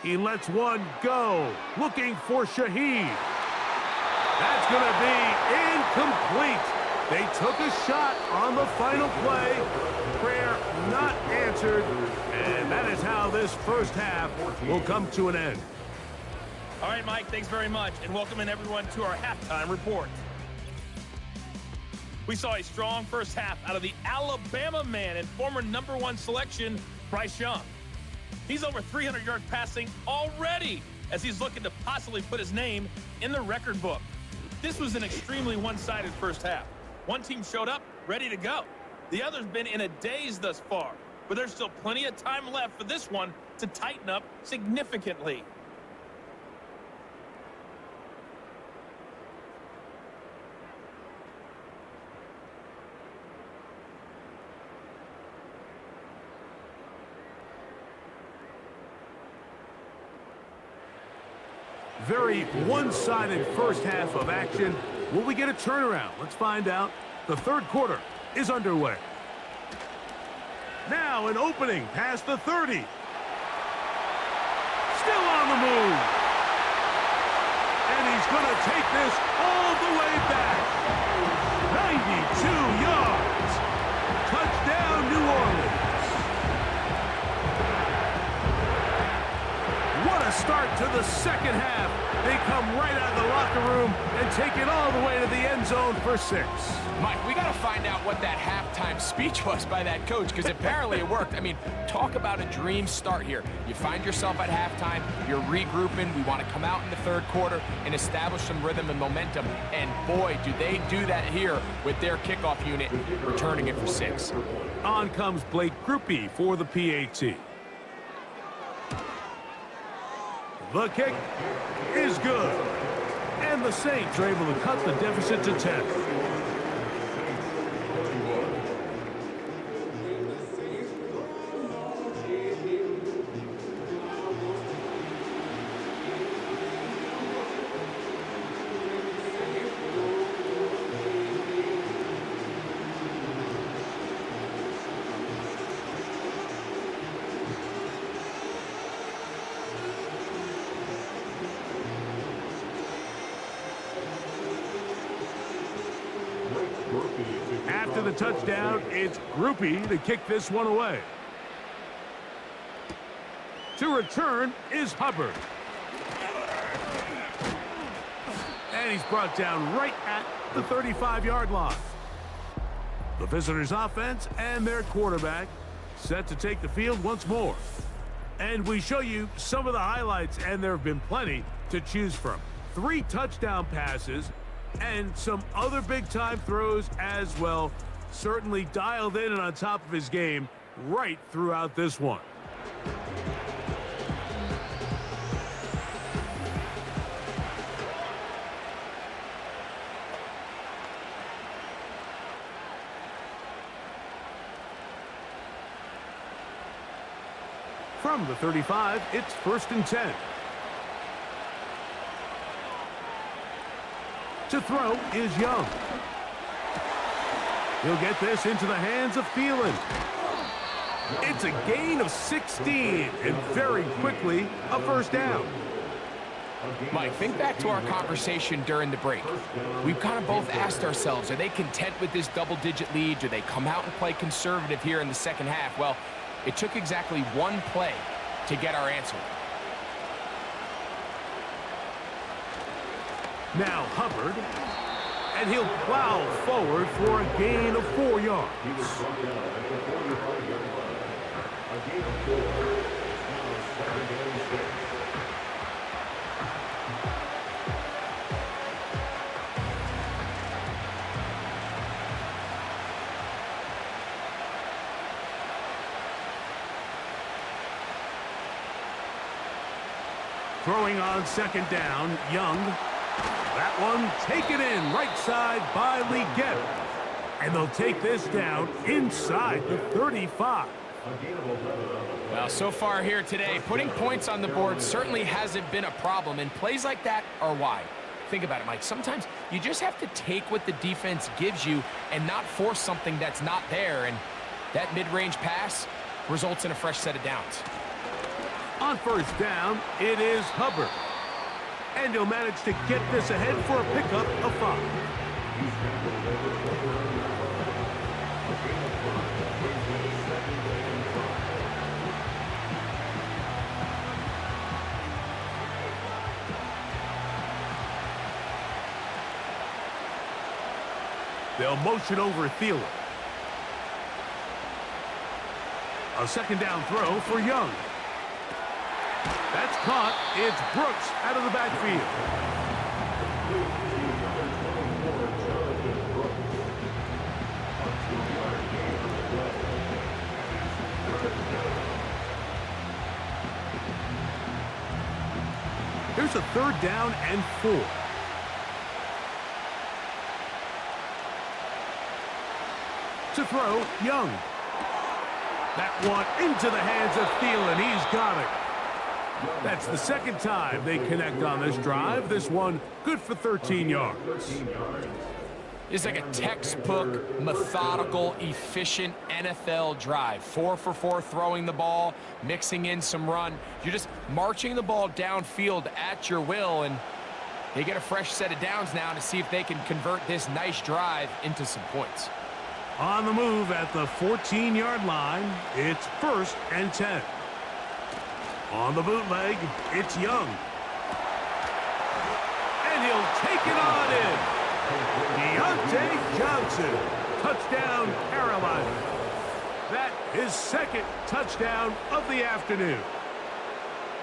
He lets one go, looking for Shaheed. That's going to be incomplete. They took a shot on the final play. Prayer not answered, and that is how this first half will come to an end. All right, Mike, thanks very much, and welcoming everyone to our halftime report. We saw a strong first half out of the Alabama man and former #1 selection, Bryce Young. He's over 300 yards passing already as he's looking to possibly put his name in the record book. This was an extremely one-sided first half. One team showed up ready to go. The other's been in a daze thus far, but there's still plenty of time left for this one to tighten up significantly. Very one-sided first half of action. Will we get a turnaround? Let's find out. The third quarter is underway. Now an opening past the 30. Still on the move. And he's going to take this all the way back. 92 yards. Touchdown, New Orleans. What a start to the second half. They come right out of the locker room and take it all the way to the end zone for 6. Mike, we got to find out what that halftime speech was by that coach, because apparently it worked. I mean, talk about a dream start here. You find yourself at halftime, you're regrouping, we want to come out in the third quarter and establish some rhythm and momentum, and boy, do they do that here with their kickoff unit returning it for 6. On comes Blake Grupe for the PAT. The kick is good. And the Saints are able to cut the deficit to 10. After the touchdown, it's Grupe to kick this one away. To return is Hubbard. And he's brought down right at the 35-yard line. The visitors' offense and their quarterback set to take the field once more. And we show you some of the highlights, and there have been plenty to choose from. 3 touchdown passes and some other big-time throws as well. Certainly dialed in and on top of his game right throughout this one. From the 35, it's 1st and 10. To throw is Young. He'll get this into the hands of Thielen. It's a gain of 16, and very quickly, a first down. Mike, think back to our conversation during the break. We've kind of both asked ourselves, are they content with this double-digit lead? Do they come out and play conservative here in the second half? Well, it took exactly one play to get our answer. Now Hubbard, and he'll plow forward for a gain of 4 yards. He was brought down at the 45-yard line. A gain of 4. It's now 2nd and 6. Throwing on second down, Young. That one taken in right side by Leggett. And they'll take this down inside the 35. Well, so far here today, putting points on the board certainly hasn't been a problem, and plays like that are why. Think about it, Mike. Sometimes you just have to take what the defense gives you and not force something that's not there, and that mid-range pass results in a fresh set of downs. On first down, it is Hubbard. And he'll manage to get this ahead for a pickup of 5. They'll motion over Thielen. A second down throw for Young. That's caught. It's Brooks out of the backfield. Here's a 3rd down and 4. To throw, Young. That one into the hands of Thielen. He's got it. That's the second time they connect on this drive. This one good for 13 yards. It's like a textbook, methodical, efficient NFL drive. 4 for 4 throwing the ball, mixing in some run. You're just marching the ball downfield at your will, and they get a fresh set of downs now to see if they can convert this nice drive into some points. On the move at the 14-yard line, it's 1st and 10. On the bootleg, it's Young. And he'll take it on in. Deontay Johnson. Touchdown, Carolina. That is 2nd touchdown of the afternoon.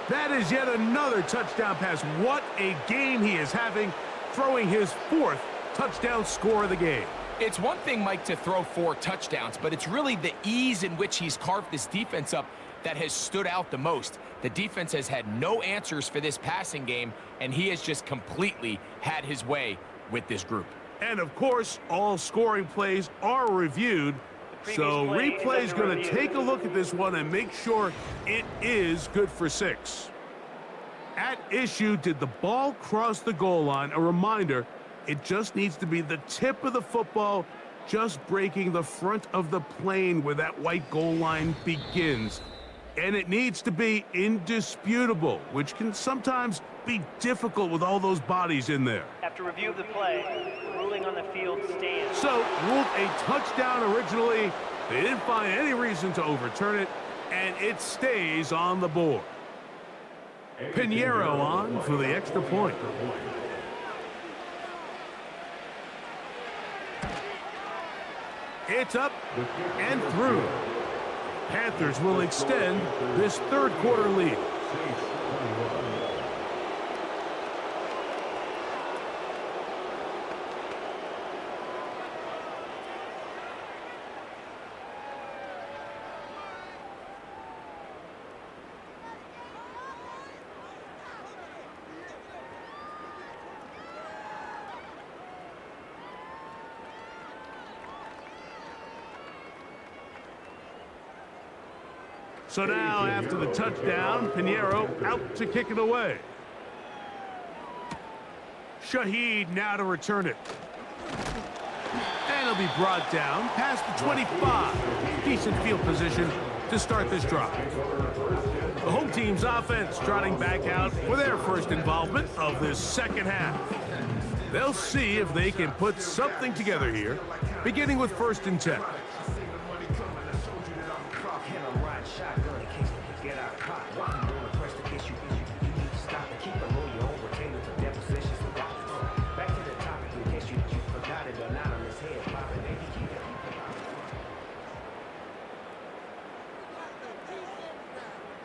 That is yet another touchdown pass. What a game he is having, throwing his 4th touchdown score of the game. It's one thing, Mike, to throw 4 touchdowns, but it's really the ease in which he's carved this defense up that has stood out the most. The defense has had no answers for this passing game, and he has just completely had his way with this group. And, of course, all scoring plays are reviewed. So replay's going to take a look at this one and make sure it is good for 6. At issue, did the ball cross the goal line? A reminder, it just needs to be the tip of the football just breaking the front of the plane where that white goal line begins. And it needs to be indisputable, which can sometimes be difficult with all those bodies in there. After review of the play, the ruling on the field stands. So, ruled a touchdown originally. They didn't find any reason to overturn it, and it stays on the board. Pinheiro on for the extra point. It's up and through. Panthers will extend this 3rd quarter lead. So now, after the touchdown, Pinheiro out to kick it away. Shaheed now to return it. And he'll be brought down past the 25. Decent field position to start this drive. The home team's offense trotting back out for their first involvement of this second half. They'll see if they can put something together here, beginning with 1st and 10.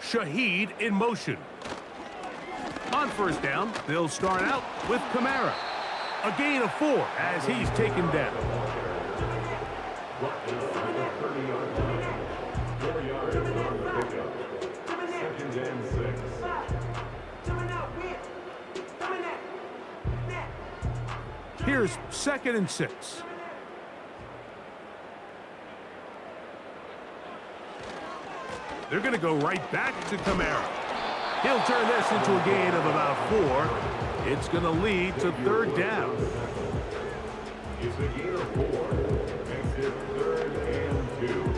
Shaheed in motion. On 1st down, they'll start out with Kamara. A gain of 4 as he's taken down. Here's 2nd and 6. They're going to go right back to Kamara. He'll turn this into a gain of about 4. It's going to lead to 3rd down. It's a gain of 4. Makes it 3rd and 2.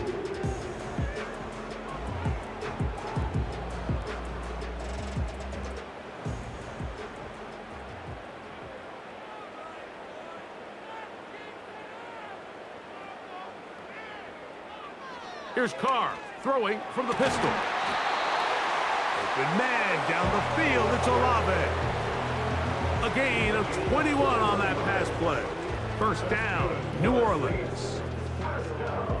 Here's Carr throwing from the pistol. Open man down the field. It's Olave. A gain of 21 on that pass play. 1st down, New Orleans.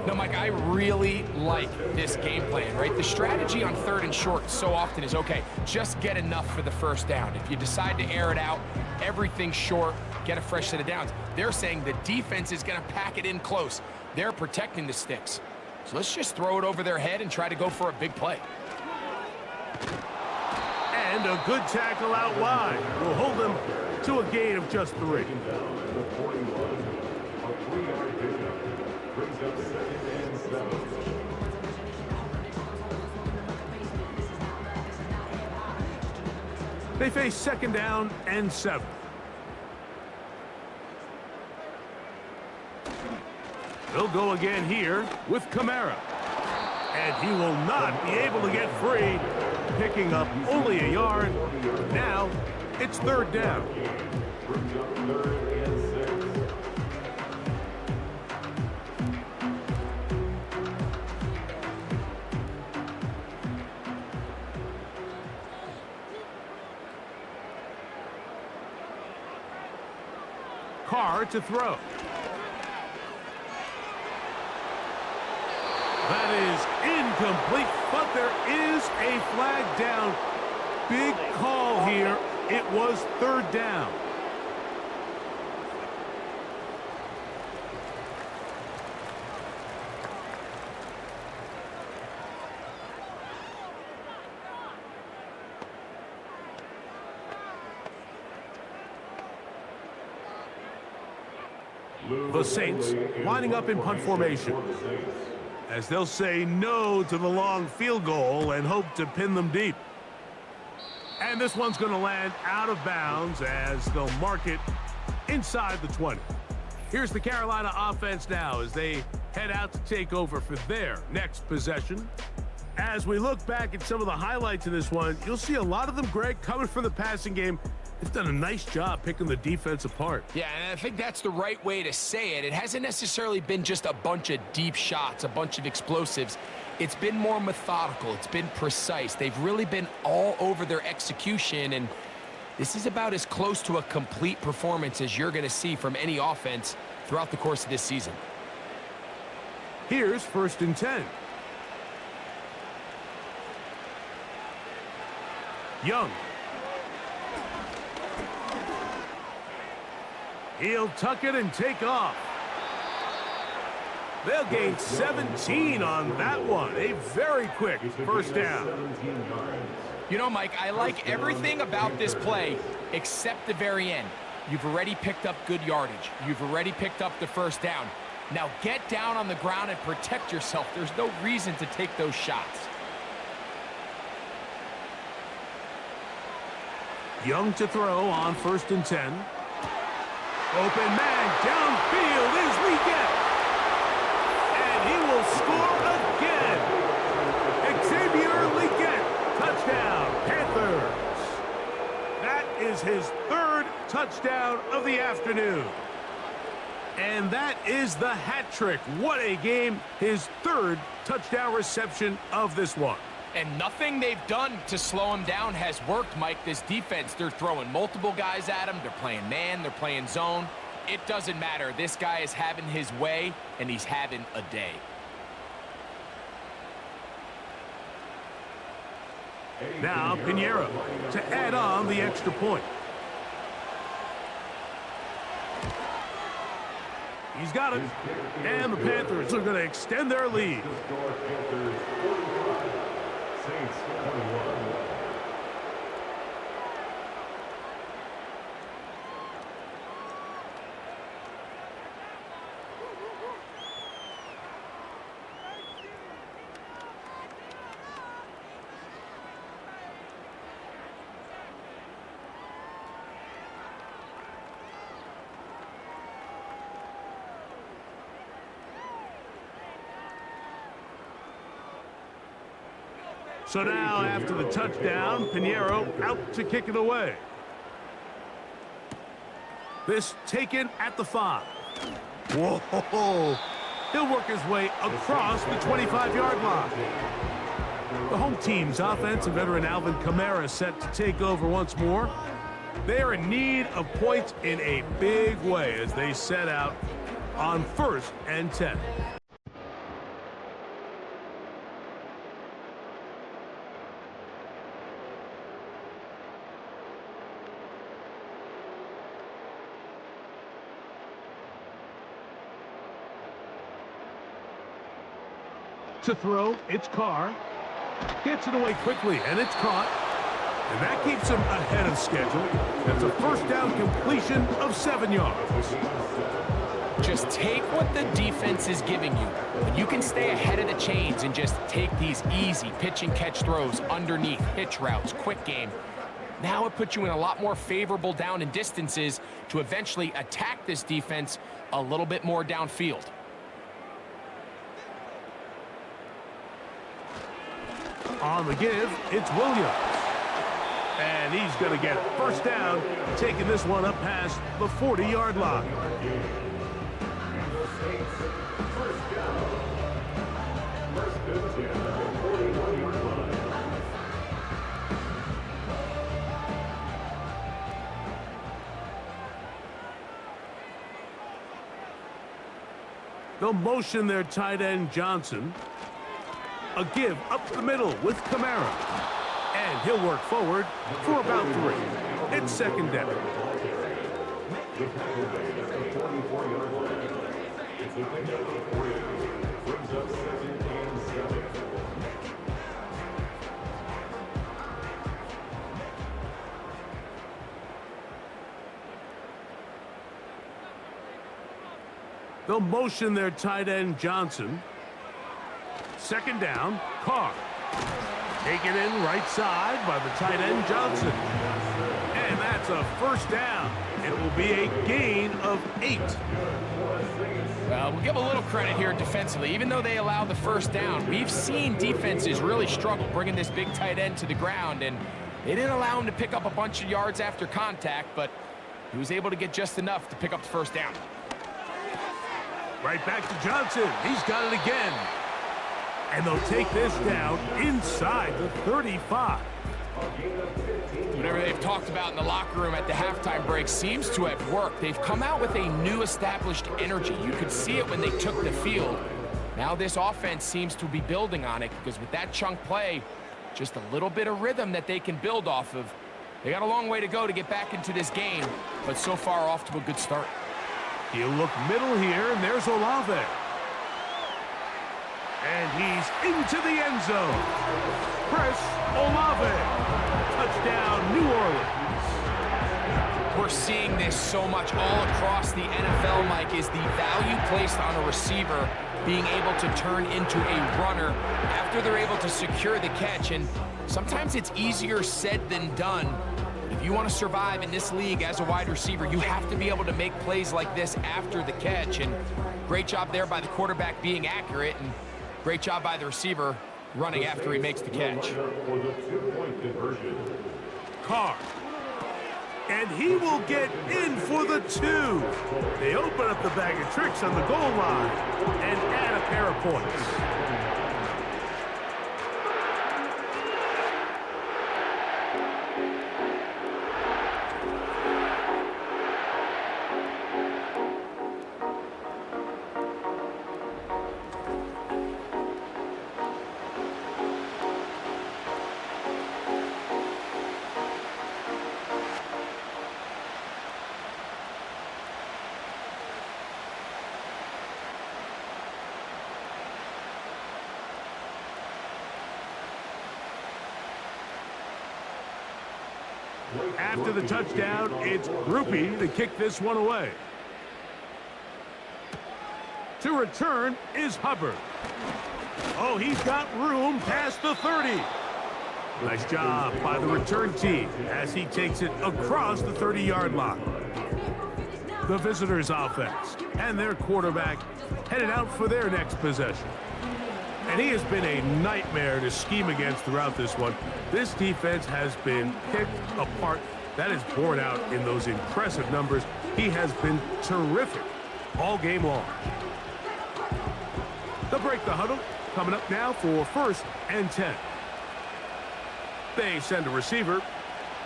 No, Mike, I really like this game plan, right? The strategy on 3rd and short so often is, okay, just get enough for the 1st down. If you decide to air it out, everything short, get a fresh set of downs. They're saying the defense is going to pack it in close. They're protecting the sticks. So let's just throw it over their head and try to go for a big play. And a good tackle out wide will hold them to a gain of just 3. A 3-yard pickup brings up 2nd and 7. They face 2nd down and 7. They'll go again here with Kamara. And he will not be able to get free, picking up only a yard. Now it's 3rd down. Brings up 3rd and 6. Carr to throw. That is incomplete, but there is a flag down. Big call here. It was 3rd down. The Saints lining up in punt formation, as they'll say no to the long field goal and hope to pin them deep. And this one's going to land out of bounds as they'll mark it inside the 20. Here's the Carolina offense now as they head out to take over for their next possession. As we look back at some of the highlights in this one, you'll see a lot of them, Greg, coming from the passing game. They've done a nice job picking the defense apart. Yeah, and I think that's the right way to say it. It hasn't necessarily been just a bunch of deep shots, a bunch of explosives. It's been more methodical. It's been precise. They've really been all over their execution, and this is about as close to a complete performance as you're going to see from any offense throughout the course of this season. Here's 1st and 10. Young. He'll tuck it and take off. They'll gain 17 on that one. A very quick 1st down. You know, Mike, I like everything about this play except the very end. You've already picked up good yardage. You've already picked up the 1st down. Now get down on the ground and protect yourself. There's no reason to take those shots. Young to throw on 1st and 10. Open man downfield is Leggett. And he will score again. Xavier Leggett, touchdown, Panthers. That is his third touchdown of the afternoon. And that is the hat trick. What a game. His third touchdown reception of this one. And nothing they've done to slow him down has worked, Mike. This defense, they're throwing multiple guys at him. They're playing man, they're playing zone. It doesn't matter. This guy is having his way, and he's having a day. Now Pinheiro to add on the extra point. He's got it. And the Panthers are going to extend their lead. Saints 21. So now, after the touchdown, Pinheiro out to kick it away. This taken at the 5. Whoa! He'll work his way across the 25-yard line. The home team's offensive veteran Alvin Kamara set to take over once more. They are in need of points in a big way as they set out on 1st and 10. To throw, it's Carr. Gets it away quickly, and it's caught. And that keeps him ahead of schedule. That's a first down completion of 7 yards. Just take what the defense is giving you. When you can stay ahead of the chains and just take these easy pitch and catch throws underneath, hitch routes, quick game, now it puts you in a lot more favorable down and distances to eventually attack this defense a little bit more downfield. On the give, it's Williams. And he's going to get first down, taking this one up past the 40-yard line. They'll motion their tight end Johnson. A give up the middle with Kamara. And he'll work forward for about 3. It's second down. They'll motion their tight end Johnson. Second down, Carr. Taken in right side by the tight end Johnson. And that's a first down. It will be a gain of 8. We'll give a little credit here defensively. Even though they allow the first down, we've seen defenses really struggle bringing this big tight end to the ground, and they didn't allow him to pick up a bunch of yards after contact, but he was able to get just enough to pick up the first down. Right back to Johnson. He's got it again. And they'll take this down inside the 35. Whatever they've talked about in the locker room at the halftime break seems to have worked. They've come out with a new established energy. You could see it when they took the field. Now this offense seems to be building on it because with that chunk play, just a little bit of rhythm that they can build off of. They got a long way to go to get back into this game, but so far off to a good start. He'll look middle here, and there's Olave. And he's into the end zone. Chris Olave. Touchdown, New Orleans. We're seeing this so much all across the NFL, Mike, is the value placed on a receiver being able to turn into a runner after they're able to secure the catch. And sometimes it's easier said than done If you want to survive in this league as a wide receiver, you have to be able to make plays like this after the catch. And great job there by the quarterback being accurate, and great job by the receiver running after he makes the catch. For the 2-point conversion. Carr. And he will get in for the 2. They open up the bag of tricks on the goal line and add a pair of points. After the touchdown, it's Groupie to kick this one away. To return is Hubbard. Oh, he's got room past the 30. Nice job by the return team as he takes it across the 30-yard line. The visitors' offense and their quarterback headed out for their next possession. And he has been a nightmare to scheme against throughout this one. This defense has been picked apart. That is borne out in those impressive numbers. He has been terrific all game long. They'll break the huddle. Coming up now for 1st and 10. They send a receiver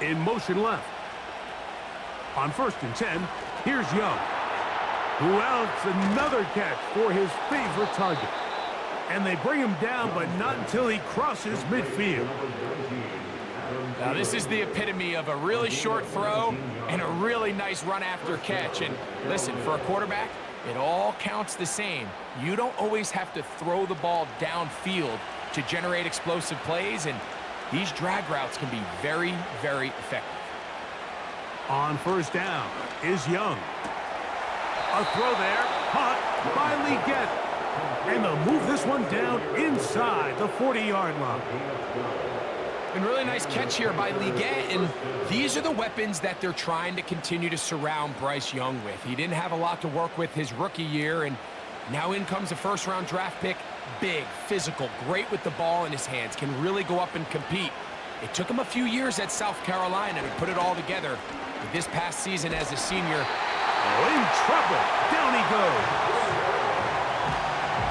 in motion left. On 1st and 10, here's Young, who else another catch for his favorite target. And they bring him down, but not until he crosses midfield. Now, this is the epitome of a really short throw and a really nice run after catch. And listen, for a quarterback, it all counts the same. You don't always have to throw the ball downfield to generate explosive plays, and these drag routes can be very, very effective. On 1st down is Young. A throw there, caught by Leggett. And they'll move this one down inside the 40-yard line. And really nice catch here by Leggett, and these are the weapons that they're trying to continue to surround Bryce Young with. He didn't have a lot to work with his rookie year, and now in comes a first-round draft pick. Big, physical, great with the ball in his hands, can really go up and compete. It took him a few years at South Carolina to put it all together. But this past season as a senior, in trouble. Down he goes.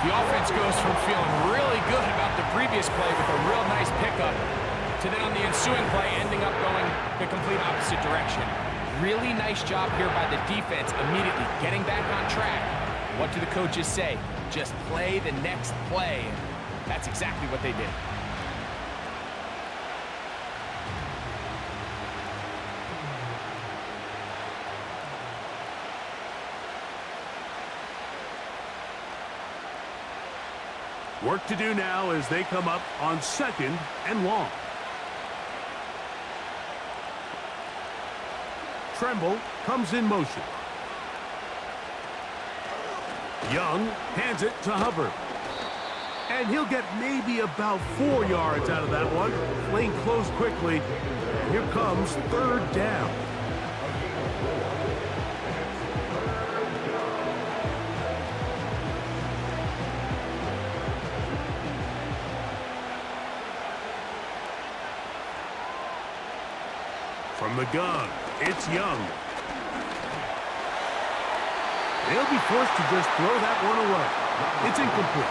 The offense goes from feeling really good about the previous play with a real nice pickup to then on the ensuing play ending up going the complete opposite direction. Really nice job here by the defense immediately getting back on track. What do the coaches say? Just play the next play. And that's exactly what they did. Work to do now as they come up on 2nd and long. Tremble comes in motion. Young hands it to Hubbard. And he'll get maybe about 4 yards out of that one. Playing close quickly. And here comes 3rd down. From the gun, it's Young. They'll be forced to just throw that one away. It's incomplete.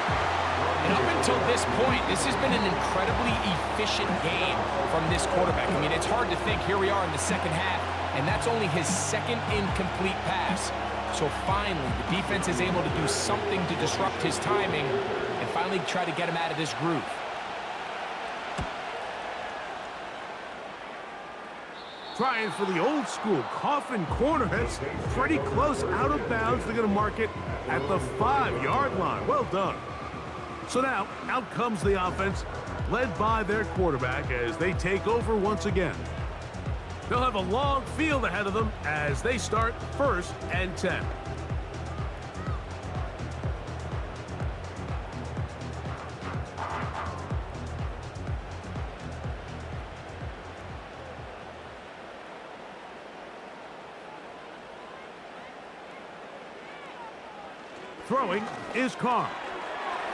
And up until this point, this has been an incredibly efficient game from this quarterback. I mean, it's hard to think here we are in the 2nd half, and that's only his 2nd incomplete pass. So finally, the defense is able to do something to disrupt his timing and finally try to get him out of this groove. Trying for the old school coffin corner. That's pretty close out of bounds. They're going to mark it at the 5-yard line. Well done. So now, out comes the offense, led by their quarterback as they take over once again. They'll have a long field ahead of them as they start 1st and 10. Throwing is Carr.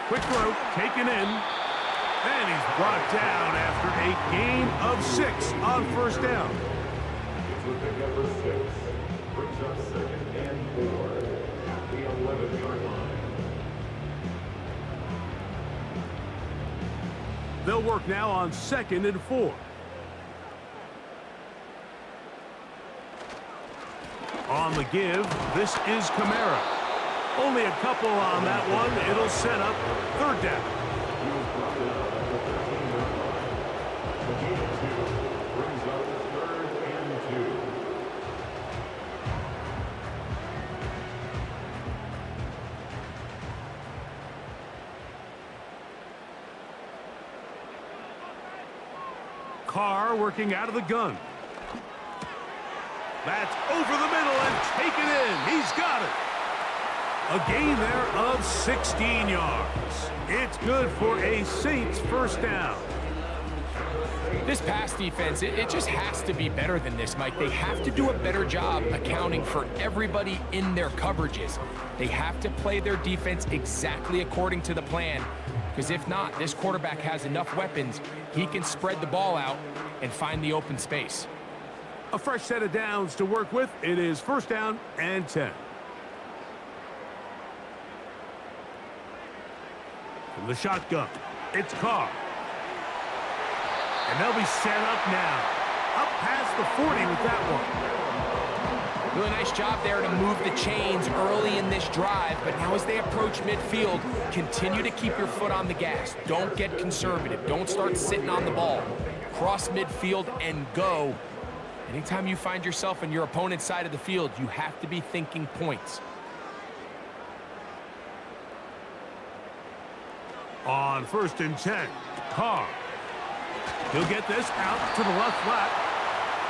Quick throw, taken in. And he's brought down after a gain of 6 on first down. With the number 6, brings up 2nd and 4 at the 11-yard line. They'll work now on 2nd and 4. On the give, this is Kamara. Only a couple on that one. It'll set up 3rd down. The gain of 2 brings up 3rd and 2. Carr working out of the gun. That's over the middle and taken in. He's got it. A gain there of 16 yards. It's good for a Saints first down. This pass defense, it just has to be better than this, Mike. They have to do a better job accounting for everybody in their coverages. They have to play their defense exactly according to the plan, because if not, this quarterback has enough weapons. He can spread the ball out and find the open space. A fresh set of downs to work with. It is first down and 10. From the shotgun, it's Carr. And they'll be set up now. Up past the 40 with that one. Really nice job there to move the chains early in this drive, but now as they approach midfield, continue to keep your foot on the gas. Don't get conservative. Don't start sitting on the ball. Cross midfield and go. Anytime you find yourself on your opponent's side of the field, you have to be thinking points. On 1st and 10, Carr. He'll get this out to the left flat.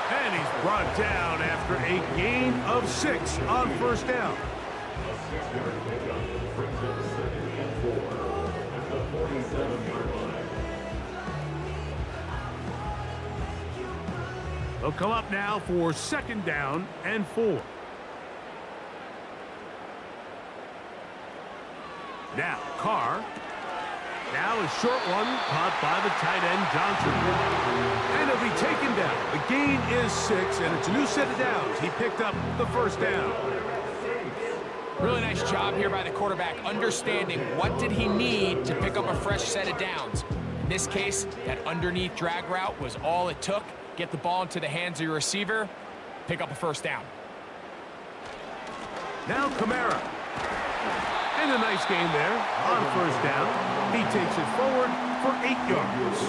And he's brought down after a gain of 6 on first down. A 6-yard pickup brings up 2nd and 4 at the 47-yard line. They'll come up now for 2nd down and 4. Now, Carr. Now a short one caught by the tight end, Johnson. And he'll be taken down. The gain is 6, and it's a new set of downs. He picked up the first down. Really nice job here by the quarterback, understanding what did he need to pick up a fresh set of downs. In this case, that underneath drag route was all it took. Get the ball into the hands of your receiver, pick up a first down. Now Kamara. And a nice game there on first down. He takes it forward for 8 yards.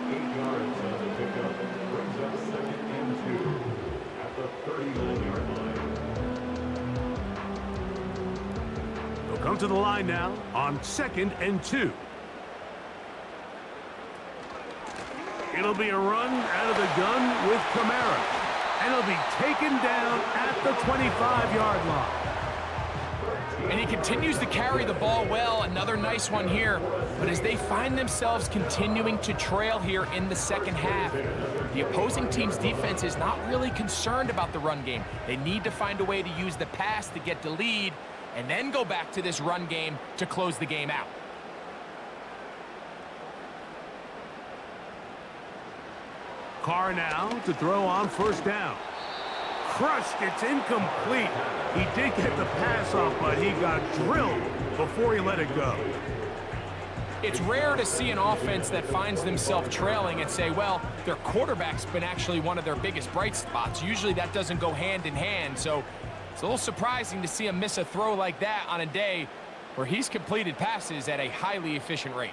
8 yards on the pickup brings up 2nd and 2 at the 39-yard line. They'll come to the line now on 2nd and 2. It'll be a run out of the gun with Kamara. And he'll be taken down at the 25-yard line. And he continues to carry the ball well. Another nice one here. But as they find themselves continuing to trail here in the second half, the opposing team's defense is not really concerned about the run game. They need to find a way to use the pass to get the lead and then go back to this run game to close the game out. Carr now to throw on first down. Crushed, it's incomplete. He did get the pass off, but he got drilled before he let it go. It's rare to see an offense that finds themselves trailing and say, well, their quarterback's been actually one of their biggest bright spots. Usually that doesn't go hand in hand, so it's a little surprising to see him miss a throw like that on a day where he's completed passes at a highly efficient rate.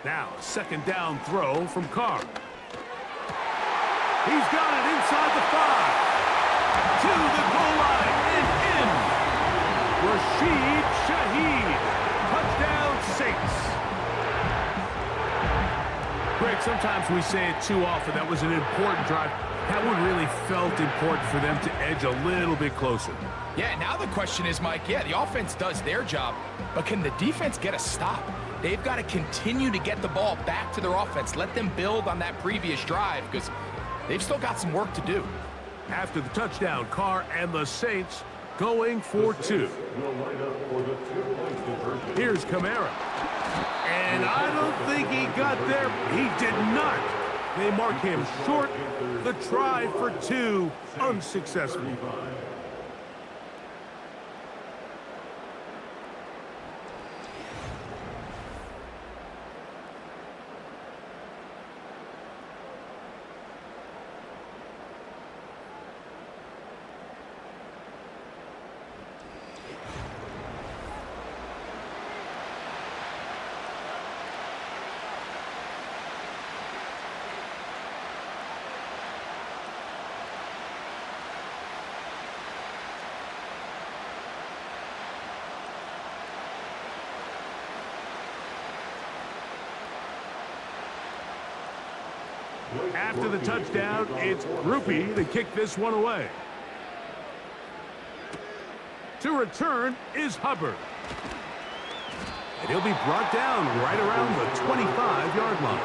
Now, a second down throw from Carr. He's got it inside the 5. To the goal line and in. Rashid Shaheed. Touchdown, Saints. Greg, sometimes we say it too often. That was an important drive. That one really felt important for them to edge a little bit closer. Yeah, now the question is, Mike, yeah, the offense does their job, but can the defense get a stop? they've got to continue to get the ball back to their offense. Let them build on that previous drive because they've still got some work to do. After the touchdown, Carr and the Saints going for two. Here's Kamara. And I don't think he got there. He did not. They mark him short. The try for two, unsuccessful. After the touchdown, it's Groupie to kick this one away. To return is Hubbard. And he'll be brought down right around the 25-yard line.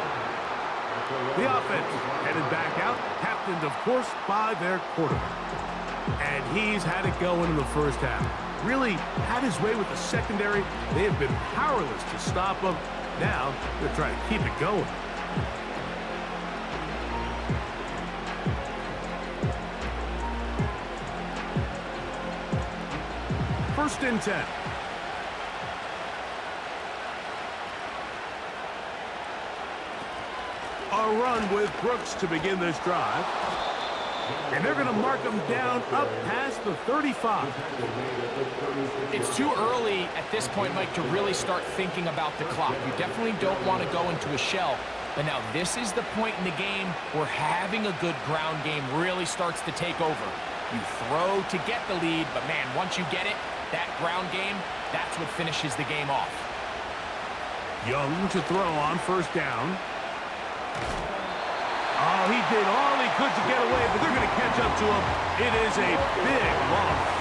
The offense headed back out, captained, of course, by their quarterback. And he's had it going in the first half. Really had his way with the secondary. They have been powerless to stop him. Now they're trying to keep it going. First and 10. A run with Brooks to begin this drive. And they're going to mark him down up past the 35. It's too early at this point, Mike, to really start thinking about the clock. You definitely don't want to go into a shell. But now this is the point in the game where having a good ground game really starts to take over. You throw to get the lead, but man, once you get it, that ground game, that's what finishes the game off. Young to throw on first down. Oh, he did all he could to get away, but they're going to catch up to him. It is a big loss.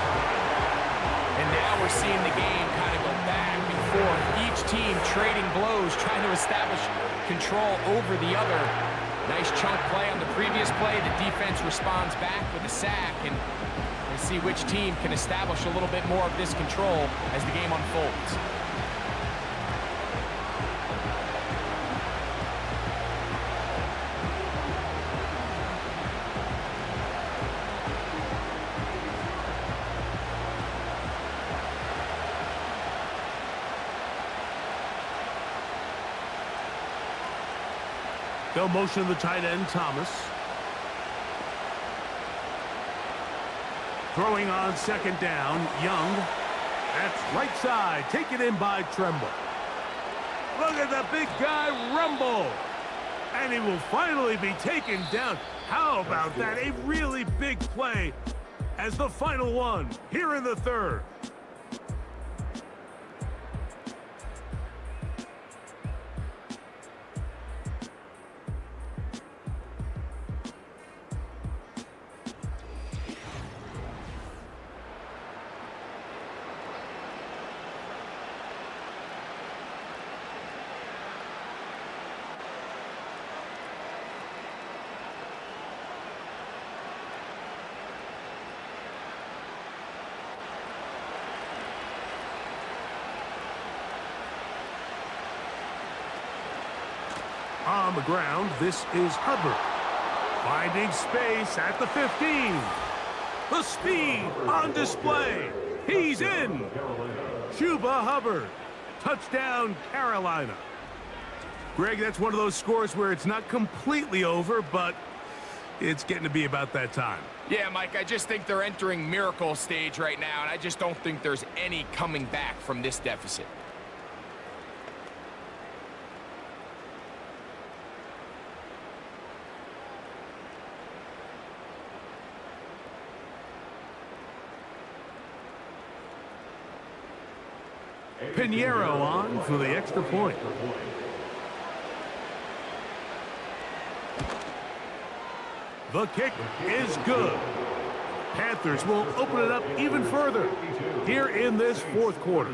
And now we're seeing the game kind of go back and forth. Each team trading blows, trying to establish control over the other. Nice chunk play on the previous play. The defense responds back with a sack, and we'll see which team can establish a little bit more of this control as the game unfolds. They'll motion the tight end, Thomas. Throwing on second down, Young. That's right side. Taken in by Tremble. Look at the big guy rumble. And he will finally be taken down. How about that? A really big play as the final one here in the third. On the ground, this is Hubbard. Finding space at the 15. The speed on display. He's in. Chuba Hubbard. Touchdown, Carolina. Greg, that's one of those scores where it's not completely over, but it's getting to be about that time. Yeah, Mike, I just think they're entering miracle stage right now, and I just don't think there's any coming back from this deficit. Pinheiro on for the extra point. The kick is good. Panthers will open it up even further here in this fourth quarter.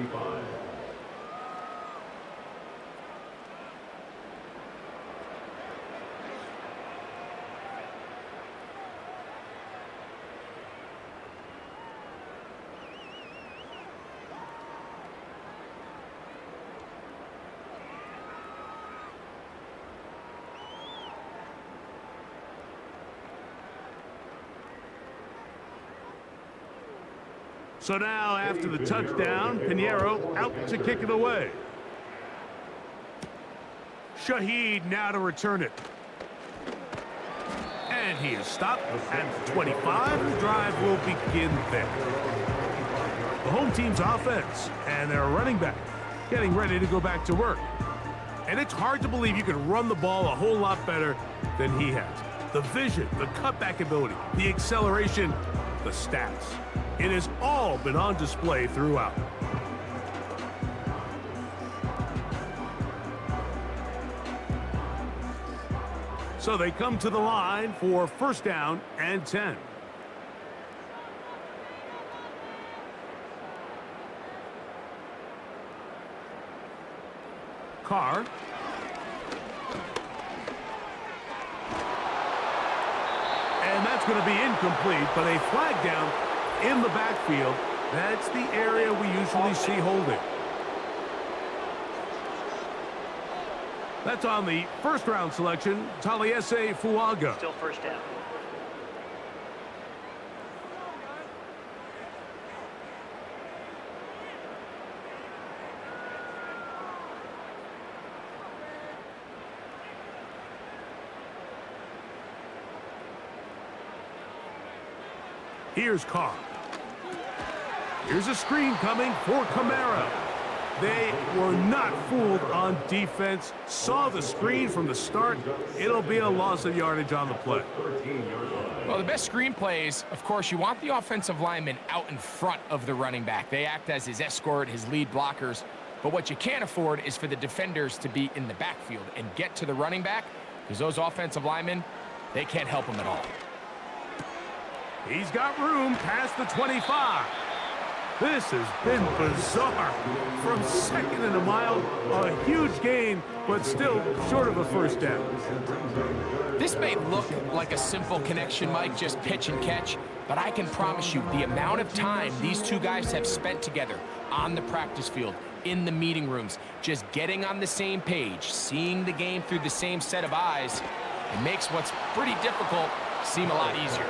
So now, after the touchdown, Pinheiro out to kick it away. Shaheed now to return it. And he is stopped at 25. The drive will begin there. The home team's offense and their running back getting ready to go back to work. And it's hard to believe you can run the ball a whole lot better than he has. The vision, the cutback ability, the acceleration, the stats. It has all been on display throughout. So they come to the line for first down and 10. Carr. And that's going to be incomplete, but a flag down in the backfield. That's the area we usually see holding. That's on the first-round selection, Taliesin Fuaga. Still first down. Here's Carr. Here's a screen coming for Kamara. They were not fooled on defense. Saw the screen from the start. It'll be a loss of yardage on the play. Well, the best screen plays, of course, you want the offensive lineman out in front of the running back. They act as his escort, his lead blockers. But what you can't afford is for the defenders to be in the backfield and get to the running back, because those offensive linemen, they can't help him at all. He's got room past the 25. This has been bizarre. From second and a mile, a huge gain, but still short of a first down. This may look like a simple connection, Mike, just pitch and catch, but I can promise you the amount of time these two guys have spent together on the practice field, in the meeting rooms, just getting on the same page, seeing the game through the same set of eyes, it makes what's pretty difficult seem a lot easier.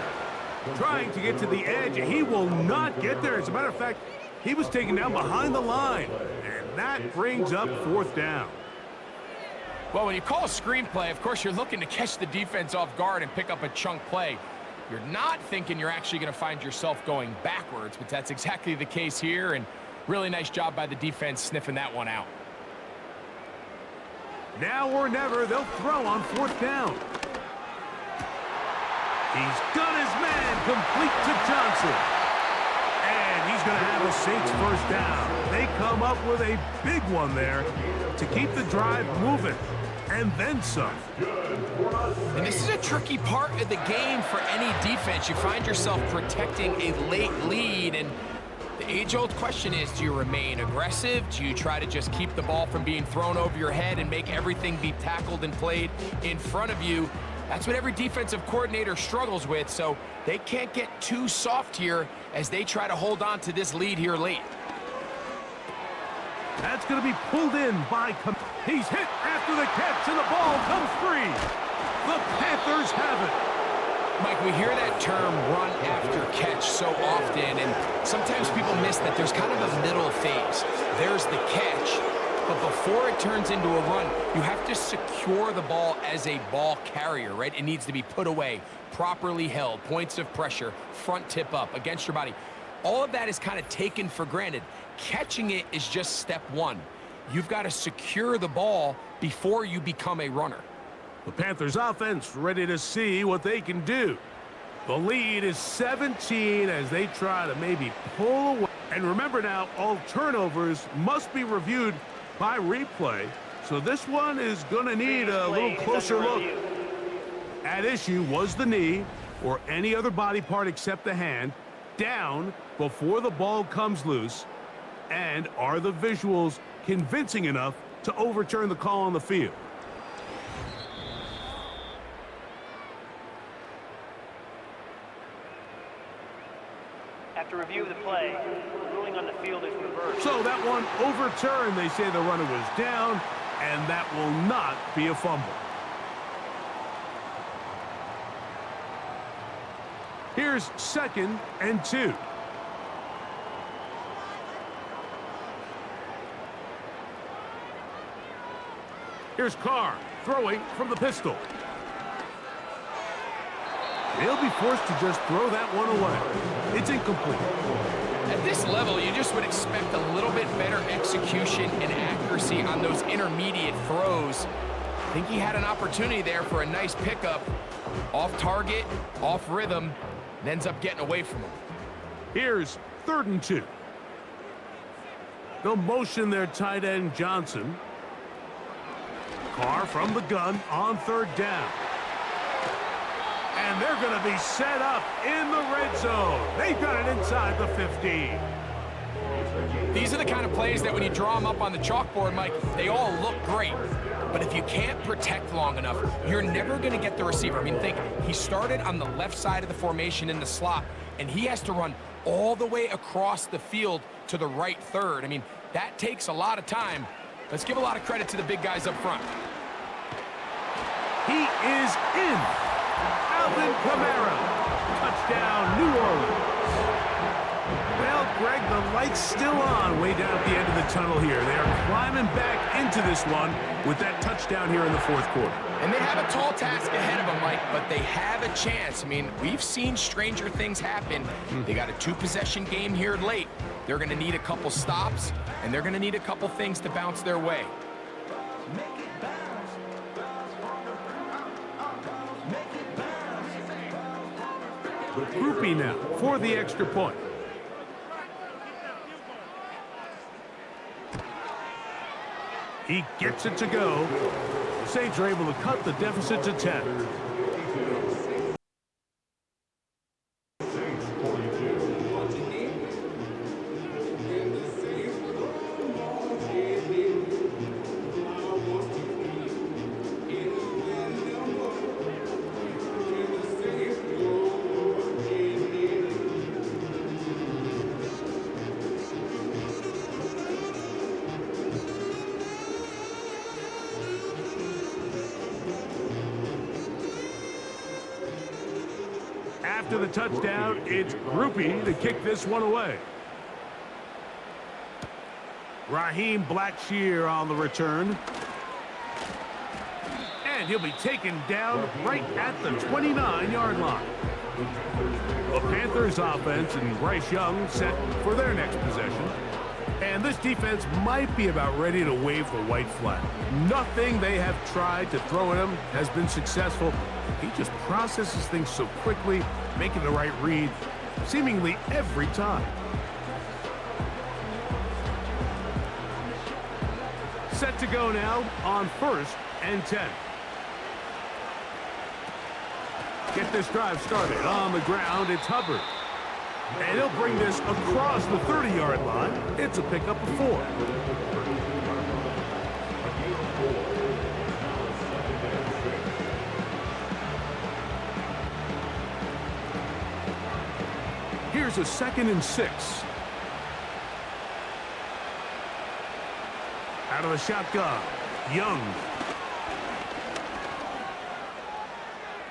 Trying to get to the edge. He will not get there. As a matter of fact, he was taken down behind the line. And that brings up fourth down. Well, when you call a screenplay, of course, you're looking to catch the defense off guard and pick up a chunk play. You're not thinking you're actually going to find yourself going backwards, but that's exactly the case here. And really nice job by the defense sniffing that one out. Now or never, they'll throw on fourth down. He's got his man complete to Johnson. And he's going to have a Saints first down. They come up with a big one there to keep the drive moving. And then some. And this is a tricky part of the game for any defense. You find yourself protecting a late lead. And the age-old question is, do you remain aggressive? Do you try to just keep the ball from being thrown over your head and make everything be tackled and played in front of you? That's what every defensive coordinator struggles with, so they can't get too soft here as they try to hold on to this lead here late. That's going to be pulled in by... He's hit after the catch, and the ball comes free. The Panthers have it. Mike, we hear that term run after catch so often, and sometimes people miss that there's kind of a middle phase. There's the catch. But before it turns into a run, you have to secure the ball as a ball carrier, right? It needs to be put away, properly held, points of pressure, front tip up against your body. All of that is kind of taken for granted. Catching it is just step one. You've got to secure the ball before you become a runner. The Panthers offense ready to see what they can do. The lead is 17 as they try to maybe pull away. And remember now, all turnovers must be reviewed by replay, so this one is going to need a little closer look. At issue was the knee, or any other body part except the hand, down before the ball comes loose, and are the visuals convincing enough to overturn the call on the field? After review of the play, the ruling on the field is reversed. So that one overturned. They say the runner was down, and that will not be a fumble. Here's 2nd and 2. Here's Carr throwing from the pistol. They'll be forced to just throw that one away. It's incomplete. At this level, you just would expect a little bit better execution and accuracy on those intermediate throws. I think he had an opportunity there for a nice pickup. Off target, off rhythm, and ends up getting away from him. Here's 3rd and 2. They'll motion their tight end Johnson. Carr from the gun on 3rd down. And they're going to be set up in the red zone. They've got it inside the 15. These are the kind of plays that when you draw them up on the chalkboard, Mike, they all look great. But if you can't protect long enough, you're never going to get the receiver. I mean, think, he started on the left side of the formation in the slot, and he has to run all the way across the field to the right third. I mean, that takes a lot of time. Let's give a lot of credit to the big guys up front. He is in. Alvin Kamara. Touchdown, New Orleans. Well, Greg, the light's still on way down at the end of the tunnel here. They are climbing back into this one with that touchdown here in the 4th quarter. And they have a tall task ahead of them, Mike, but they have a chance. I mean, we've seen stranger things happen. They got a 2-possession game here late. They're going to need a couple stops, and they're going to need a couple things to bounce their way. Groupie now for the extra point. He gets it to go. The Saints are able to cut the deficit to 10. After the touchdown, it's Groupie to kick this one away. Raheem Blackshear on the return. And he'll be taken down right at the 29-yard line. The Panthers offense and Bryce Young set for their next possession. And this defense might be about ready to wave the white flag. Nothing they have tried to throw at him has been successful. He just processes things so quickly, making the right read seemingly every time. Set to go now on 1st and 10. Get this drive started on the ground. It's Hubbard. And he'll bring this across the 30-yard line. It's a pickup of 4. Here's a 2nd and 6. Out of the shotgun, Young.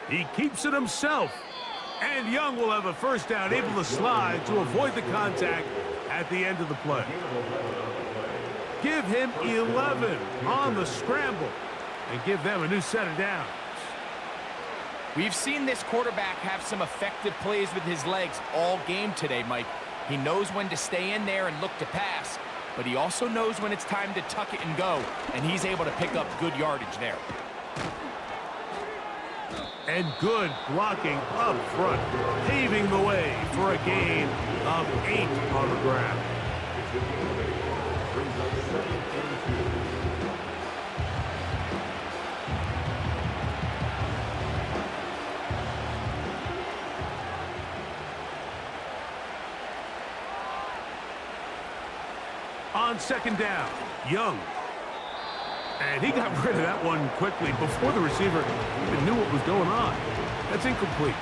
He keeps it himself. And Young will have a first down, able to slide to avoid the contact at the end of the play. Give him 11 on the scramble and give them a new set of downs. We've seen this quarterback have some effective plays with his legs all game today, Mike. He knows when to stay in there and look to pass, but he also knows when it's time to tuck it and go, and he's able to pick up good yardage there. And good blocking up front, paving the way for a gain of 8 on the ground. On 2nd down, Young. And he got rid of that one quickly before the receiver even knew what was going on. That's incomplete.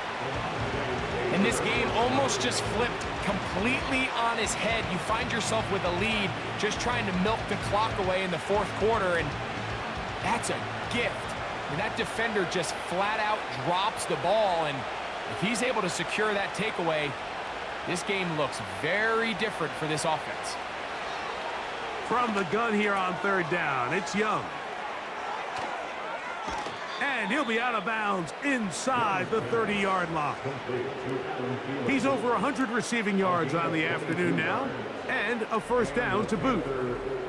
And this game almost just flipped completely on his head. You find yourself with a lead, just trying to milk the clock away in the 4th quarter, and that's a gift. And that defender just flat out drops the ball, and if he's able to secure that takeaway, this game looks very different for this offense. From the gun here on 3rd down, it's Young. And he'll be out of bounds inside the 30-yard line. He's over 100 receiving yards on the afternoon now, and a first down to boot.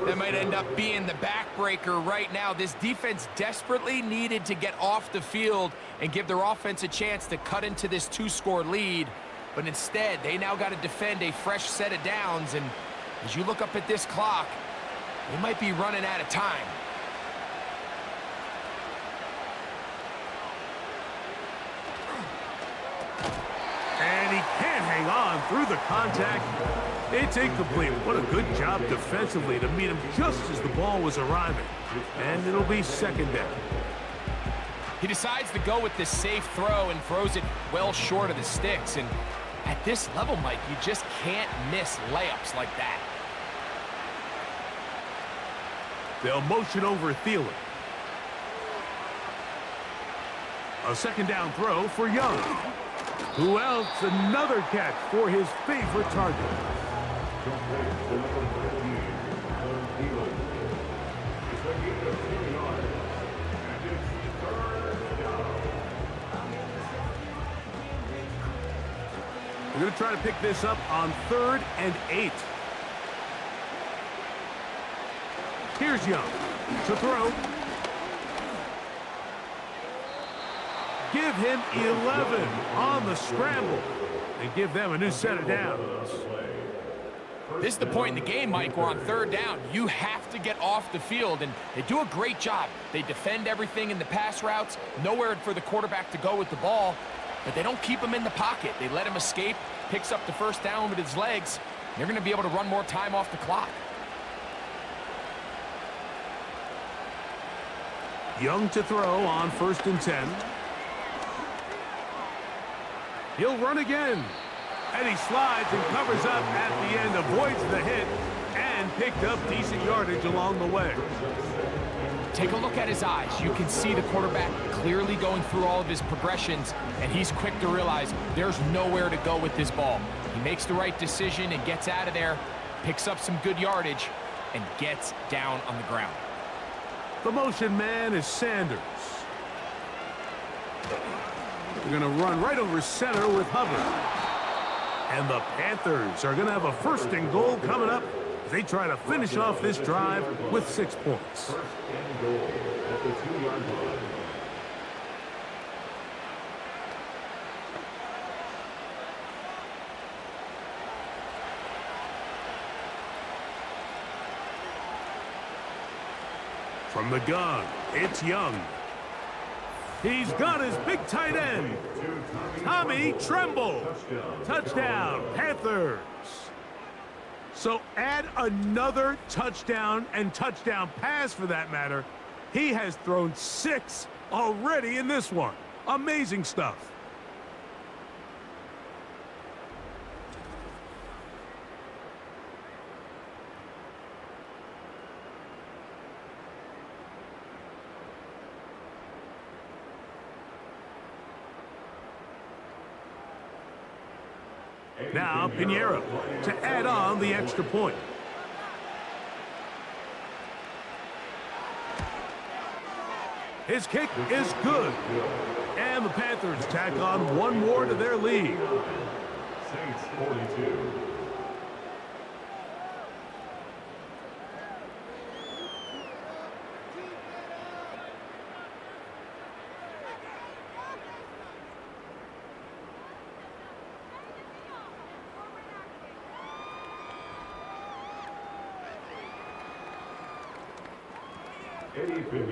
That might end up being the backbreaker right now. This defense desperately needed to get off the field and give their offense a chance to cut into this 2-score lead. But instead, they now got to defend a fresh set of downs. And as you look up at this clock, they might be running out of time. And he can't hang on through the contact. It's incomplete. What a good job defensively to meet him just as the ball was arriving. And it'll be second down. He decides to go with this safe throw and throws it well short of the sticks. And at this level, Mike, you just can't miss layups like that. They'll motion over Thielen. A second down throw for Young. Who else? Another catch for his favorite target. We're going to try to pick this up on 3rd and 8. Here's Young to throw. Give him 11 on the scramble and give them a new set of downs. This is the point in the game, Mike, where on 3rd down, you have to get off the field, and they do a great job. They defend everything in the pass routes, nowhere for the quarterback to go with the ball, but they don't keep him in the pocket. They let him escape, picks up the first down with his legs. They're going to be able to run more time off the clock. Young to throw on 1st and 10. He'll run again. And he slides and covers up at the end, avoids the hit, and picked up decent yardage along the way. Take a look at his eyes. You can see the quarterback clearly going through all of his progressions, and he's quick to realize there's nowhere to go with this ball. He makes the right decision and gets out of there, picks up some good yardage, and gets down on the ground. The motion man is Sanders. They're going to run right over center with Hubbard. And the Panthers are going to have a 1st and goal coming up as they try to finish off this drive with 6 points. 1st and goal at the 2-yard line. From the gun, it's Young. He's got his big tight end, Tommy Tremble. Touchdown, Panthers. So add another touchdown and touchdown pass for that matter. He has thrown 6 already in this one. Amazing stuff. Now Pinheiro to add on the extra point. His kick is good. And the Panthers tack on 1 more to their lead. Saints 42.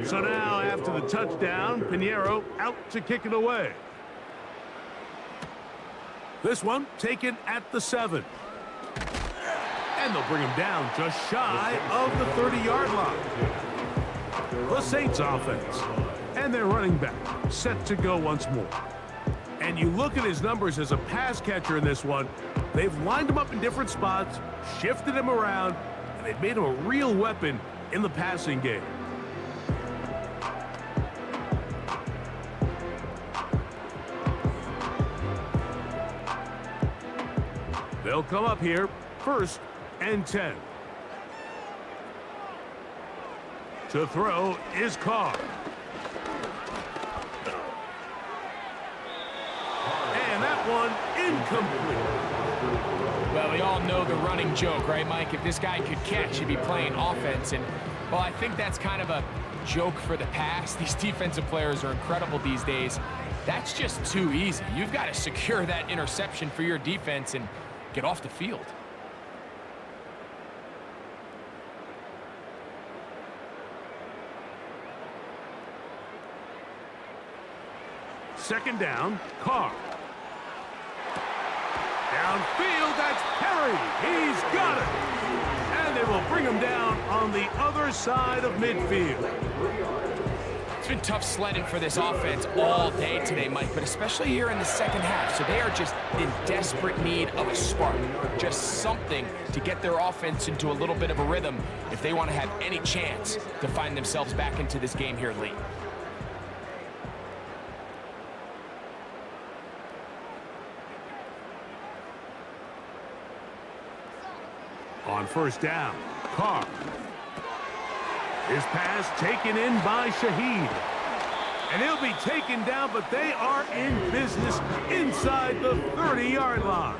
So now, after the touchdown, Pinheiro out to kick it away. This one taken at the 7. And they'll bring him down just shy of the 30-yard line. The Saints offense. And their running back set to go once more. And you look at his numbers as a pass catcher in this one. They've lined him up in different spots, shifted him around, and they've made him a real weapon in the passing game. They'll come up here, 1st and 10. To throw is Carr. incomplete. Well, we all know the running joke, right, Mike? If this guy could catch, he'd be playing offense. And, well, I think that's kind of a joke for the past. These defensive players are incredible these days. That's just too easy. You've got to secure that interception for your defense and get off the field. Second down, Carr. Downfield, that's Perry. He's got it. And they will bring him down on the other side of midfield. It's been tough sledding for this offense all day today, Mike, but especially here in the second half. So they are just in desperate need of a spark, just something to get their offense into a little bit of a rhythm if they want to have any chance to find themselves back into this game here late. On first down, Carr. His pass taken in by Shaheed. And he'll be taken down, but they are in business inside the 30-yard line.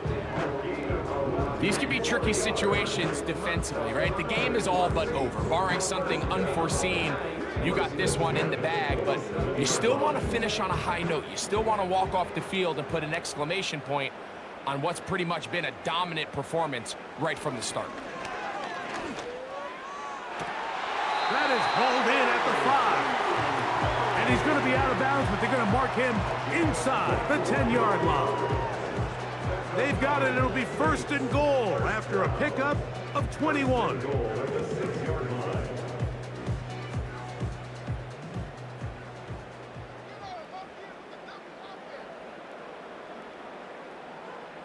These can be tricky situations defensively, right? The game is all but over. Barring something unforeseen, you got this one in the bag, but you still want to finish on a high note. You still want to walk off the field and put an exclamation point on what's pretty much been a dominant performance right from the start. That is hauled in at the 5. And he's going to be out of bounds, but they're going to mark him inside the 10-yard line. They've got it. It'll be first and goal after a pickup of 21.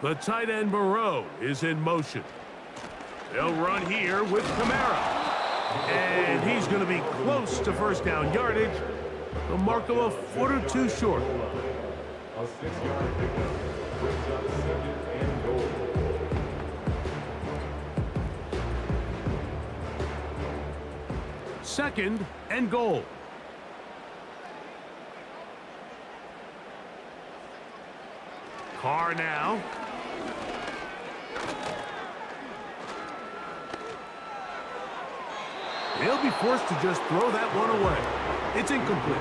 The tight end Moreau is in motion. They'll run here with Kamara. And he's going to be close to first down yardage. They'll mark him a foot or two short. A 6-yard pickup brings up second and goal. Second and goal. Carr now. He'll be forced to just throw that one away. It's incomplete.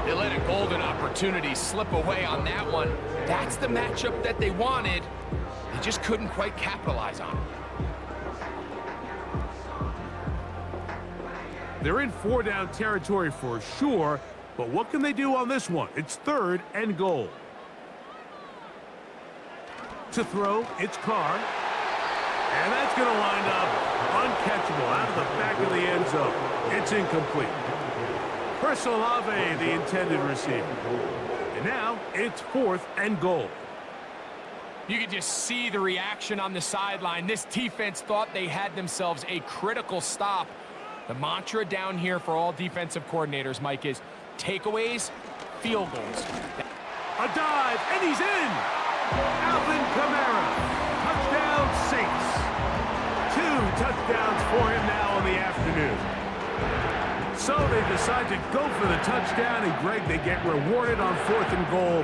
They let a golden opportunity slip away on that one. That's the matchup that they wanted. They just couldn't quite capitalize on it. They're in 4-down territory for sure, but what can they do on this one? It's third and goal. To throw, it's Carr. And that's going to wind up uncatchable out of the back of the end zone. It's incomplete. Chris Olave, the intended receiver. And now it's fourth and goal. You could just see the reaction on the sideline. This defense thought they had themselves a critical stop. The mantra down here for all defensive coordinators, Mike, is takeaways, field goals. A dive, and he's in! Alvin Kamara, touchdown Saints. 2 touchdowns for him now in the afternoon. So they decide to go for the touchdown, and Greg, they get rewarded on fourth and goal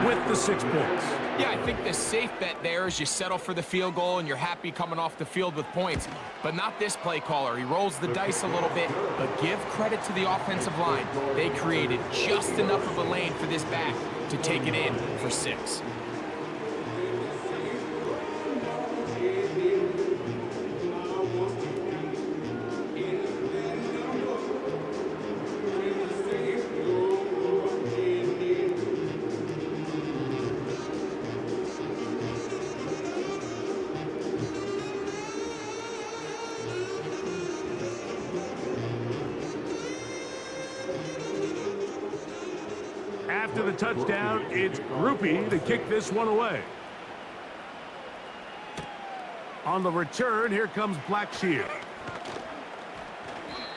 with the 6 points. Yeah, I think the safe bet there is you settle for the field goal and you're happy coming off the field with points. But not this play caller. He rolls the dice a little bit, but give credit to the offensive line. They created just enough of a lane for this back to take it in for 6. After the touchdown, it's Groupie to kick this one away. On the return, here comes Blackshear.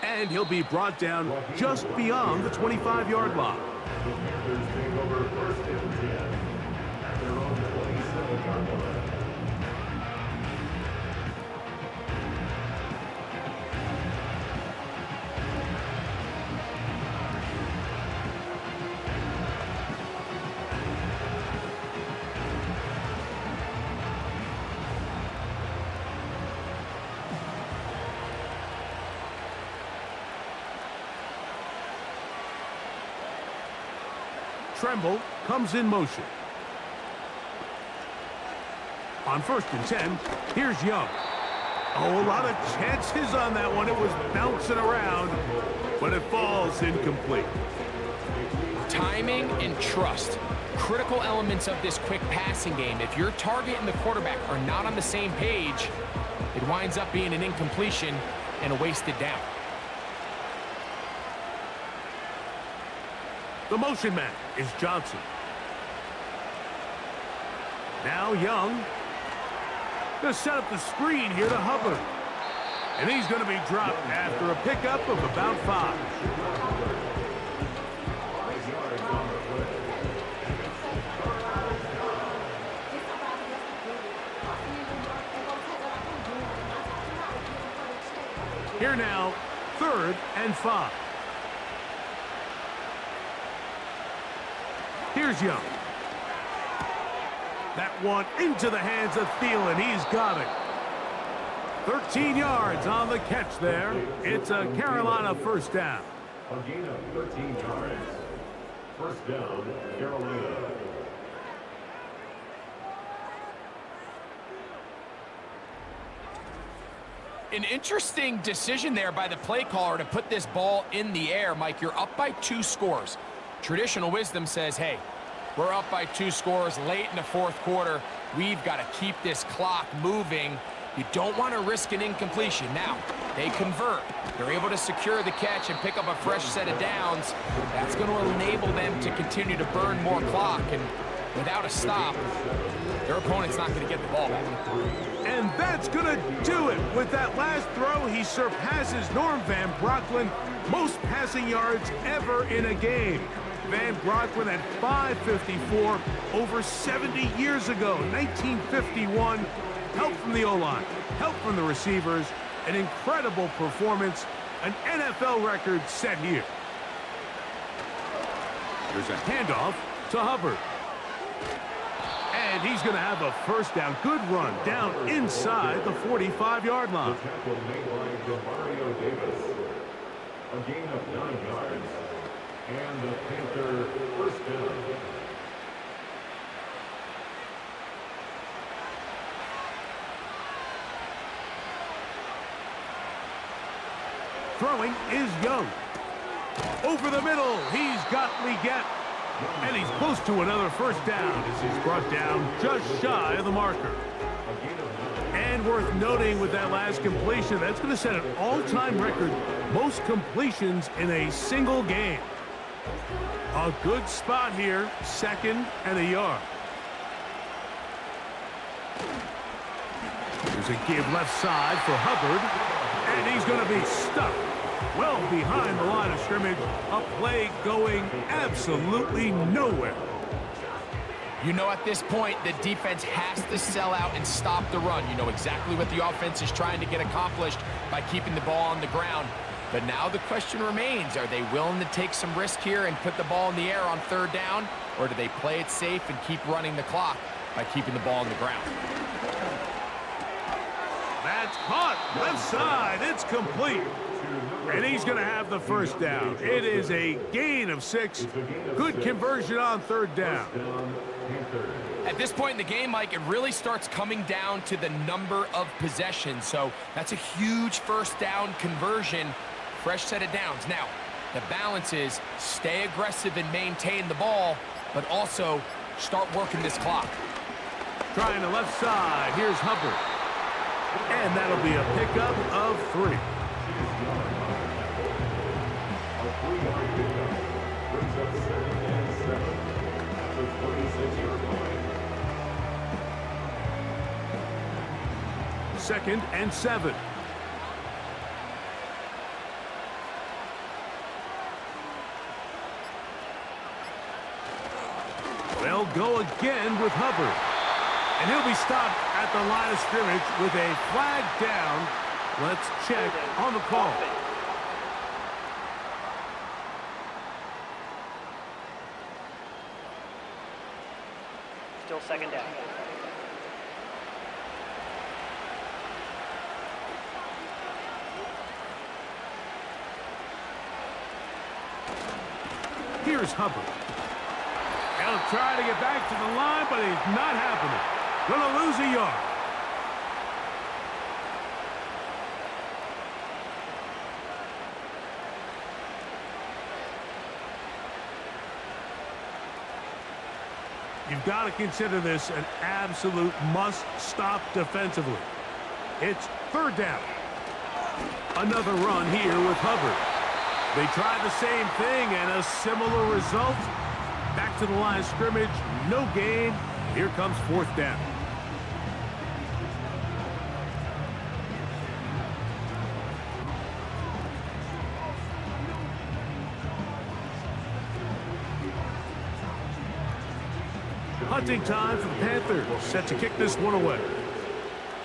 And he'll be brought down just beyond the 25-yard line. The Panthers take over first and 10 at their own 27-yard line. Tremble comes in motion. On 1st and 10, here's Young. Oh, a lot of chances on that one. It was bouncing around, but it falls incomplete. Timing and trust, critical elements of this quick passing game. If your target and the quarterback are not on the same page, it winds up being an incompletion and a wasted down. The motion man is Johnson. Now Young. Going to set up the screen here to Hubbard. And he's going to be dropped after a pickup of about 5. Here now, 3rd and 5. Here's Young. That one into the hands of Thielen. He's got it. 13 yards on the catch there. It's a Carolina first down. A gain of 13 yards. First down, Carolina. An interesting decision there by the play caller to put this ball in the air. Mike, you're up by 2 scores. Traditional wisdom says, hey, we're up by 2 scores late in the 4th quarter. We've got to keep this clock moving. You don't want to risk an incompletion. Now, they convert. They're able to secure the catch and pick up a fresh set of downs. That's going to enable them to continue to burn more clock. And without a stop, their opponent's not going to get the ball back. And that's going to do it. With that last throw, he surpasses Norm Van Brocklin, most passing yards ever in a game. Van Brocklin at 554 over 70 years ago, 1951. Help from the O-line, help from the receivers, an incredible performance, an NFL record set here. There's a handoff to Hubbard. And he's going to have a first down. Good run down inside the 45-yard line. The tackle made by Mario Davis. A gain of 9 yards. And the Panther first down. Throwing is Young. Over the middle, he's got Leggett. And he's close to another first down as he's brought down just shy of the marker. And worth noting with that last completion, that's going to set an all-time record, most completions in a single game. A good spot here, 2nd and a yard. There's a give left side for Hubbard, and he's going to be stuck well behind the line of scrimmage. A play going absolutely nowhere. You know, at this point, the defense has to sell out and stop the run. You know exactly what the offense is trying to get accomplished by keeping the ball on the ground. But now the question remains, are they willing to take some risk here and put the ball in the air on 3rd down? Or do they play it safe and keep running the clock by keeping the ball on the ground? That's caught left side. It's complete. And he's going to have the first down. It is a gain of 6. Good conversion on 3rd down. At this point in the game, Mike, it really starts coming down to the number of possessions. So that's a huge first down conversion. Fresh set of downs. Now, the balance is stay aggressive and maintain the ball, but also start working this clock. Trying the left side. Here's Hubbard. And that'll be a pickup of 3. Second and 7. They'll go again with Hubbard. And he'll be stopped at the line of scrimmage with a flag down. Let's check on the call. Still 2nd down. Here's Hubbard. They'll try to get back to the line, but it's not happening. Gonna lose a yard. You've got to consider this an absolute must-stop defensively. It's third down. Another run here with Hubbard. They tried the same thing and a similar result. Back to the line of scrimmage, no gain. Here comes fourth down. Hunting time for the Panthers, set to kick this one away.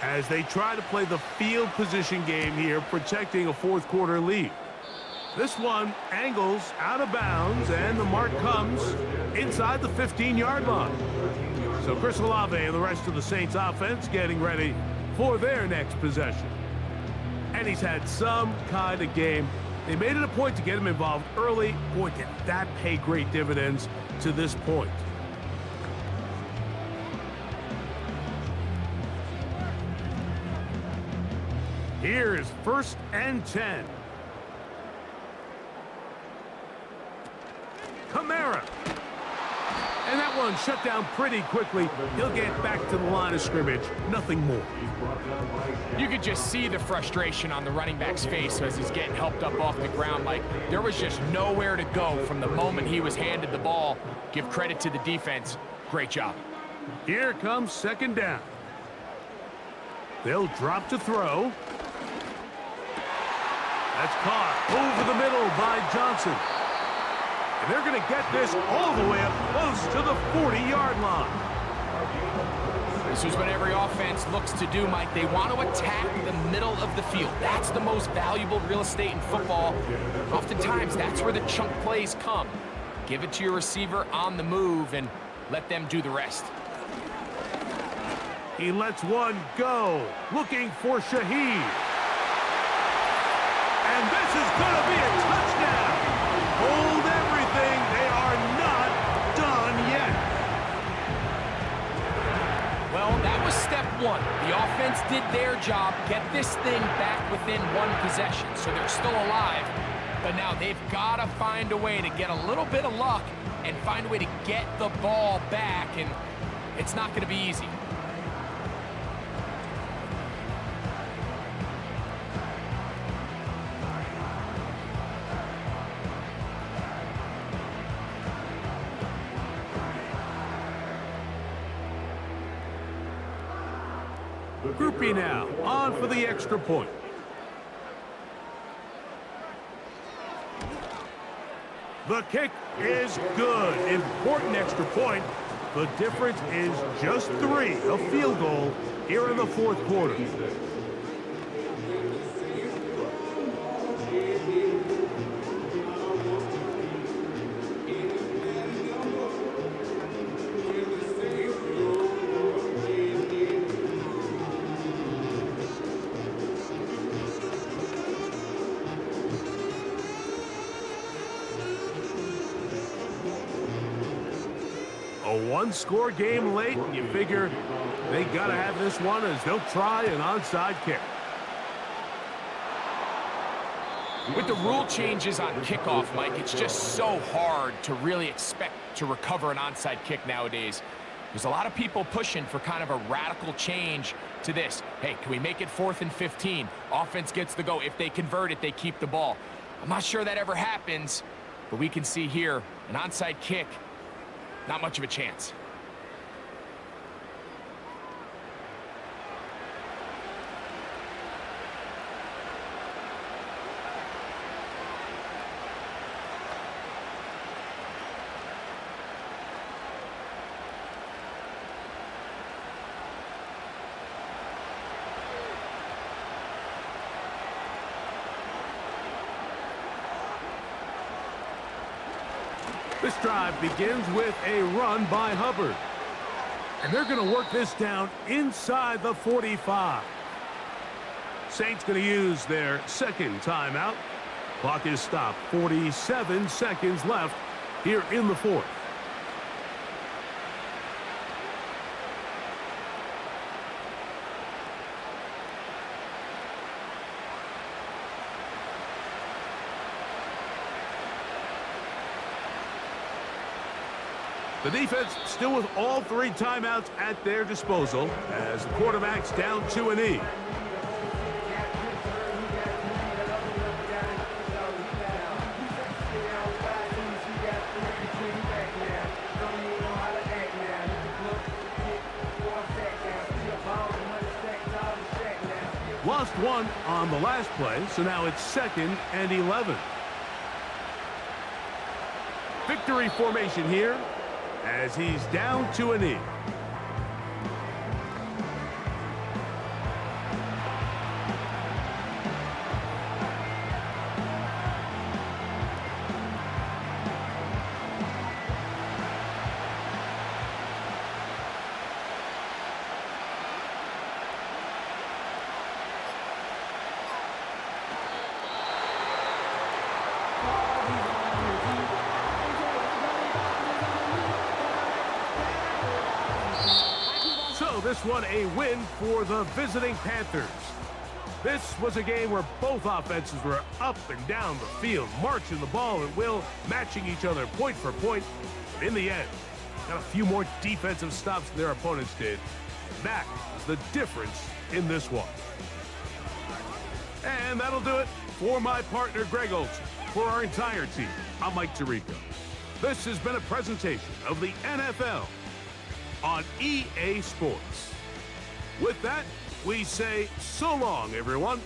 As they try to play the field position game here, protecting a fourth quarter lead. This one angles out of bounds, and the mark comes inside the 15-yard line. So Chris Olave and the rest of the Saints offense getting ready for their next possession. And he's had some kind of game. They made it a point to get him involved early. Boy, did that pay great dividends to this point. Here is 1st and 10. Kamara. And that one shut down pretty quickly. He'll get back to the line of scrimmage. Nothing more. You could just see the frustration on the running back's face as he's getting helped up off the ground. Like, there was just nowhere to go from the moment he was handed the ball. Give credit to the defense. Great job. Here comes 2nd down. They'll drop to throw. That's caught over the middle by Johnson. And they're going to get this all the way up close to the 40-yard line. This is what every offense looks to do, Mike. They want to attack the middle of the field. That's the most valuable real estate in football. Oftentimes, that's where the chunk plays come. Give it to your receiver on the move and let them do the rest. He lets one go, looking for Shaheed. And this is going to be a touchdown. Hold everything. They are not done yet. Well, that was step one. The offense did their job, get this thing back within one possession, so they're still alive. But now they've got to find a way to get a little bit of luck and find a way to get the ball back, and it's not going to be easy. Groupie now, on for the extra point. The kick is good. Important extra point. The difference is just 3, a field goal here in the fourth quarter. A one-score game late, and you figure they got to have this one as they'll try an onside kick. With the rule changes on kickoff, Mike, it's just so hard to really expect to recover an onside kick nowadays. There's a lot of people pushing for kind of a radical change to this. Hey, can we make it 4th and 15? Offense gets the go. If they convert it, they keep the ball. I'm not sure that ever happens, but we can see here an onside kick. Not much of a chance. This drive begins with a run by Hubbard. And they're going to work this down inside the 45. Saints going to use their second timeout. Clock is stopped. 47 seconds left here in the fourth. The defense still with all 3 timeouts at their disposal as the quarterback's down to a knee. Lost 1 on the last play, so now it's 2nd and 11. Victory formation here as he's down to a knee. This one a win for the visiting Panthers. This was a game where both offenses were up and down the field, marching the ball at will, matching each other point for point. But in the end, got a few more defensive stops than their opponents did. That was the difference in this one. And that'll do it for my partner, Greg Olson. For our entire team, I'm Mike Tirico. This has been a presentation of the NFL on EA Sports. With that, we say so long, everyone.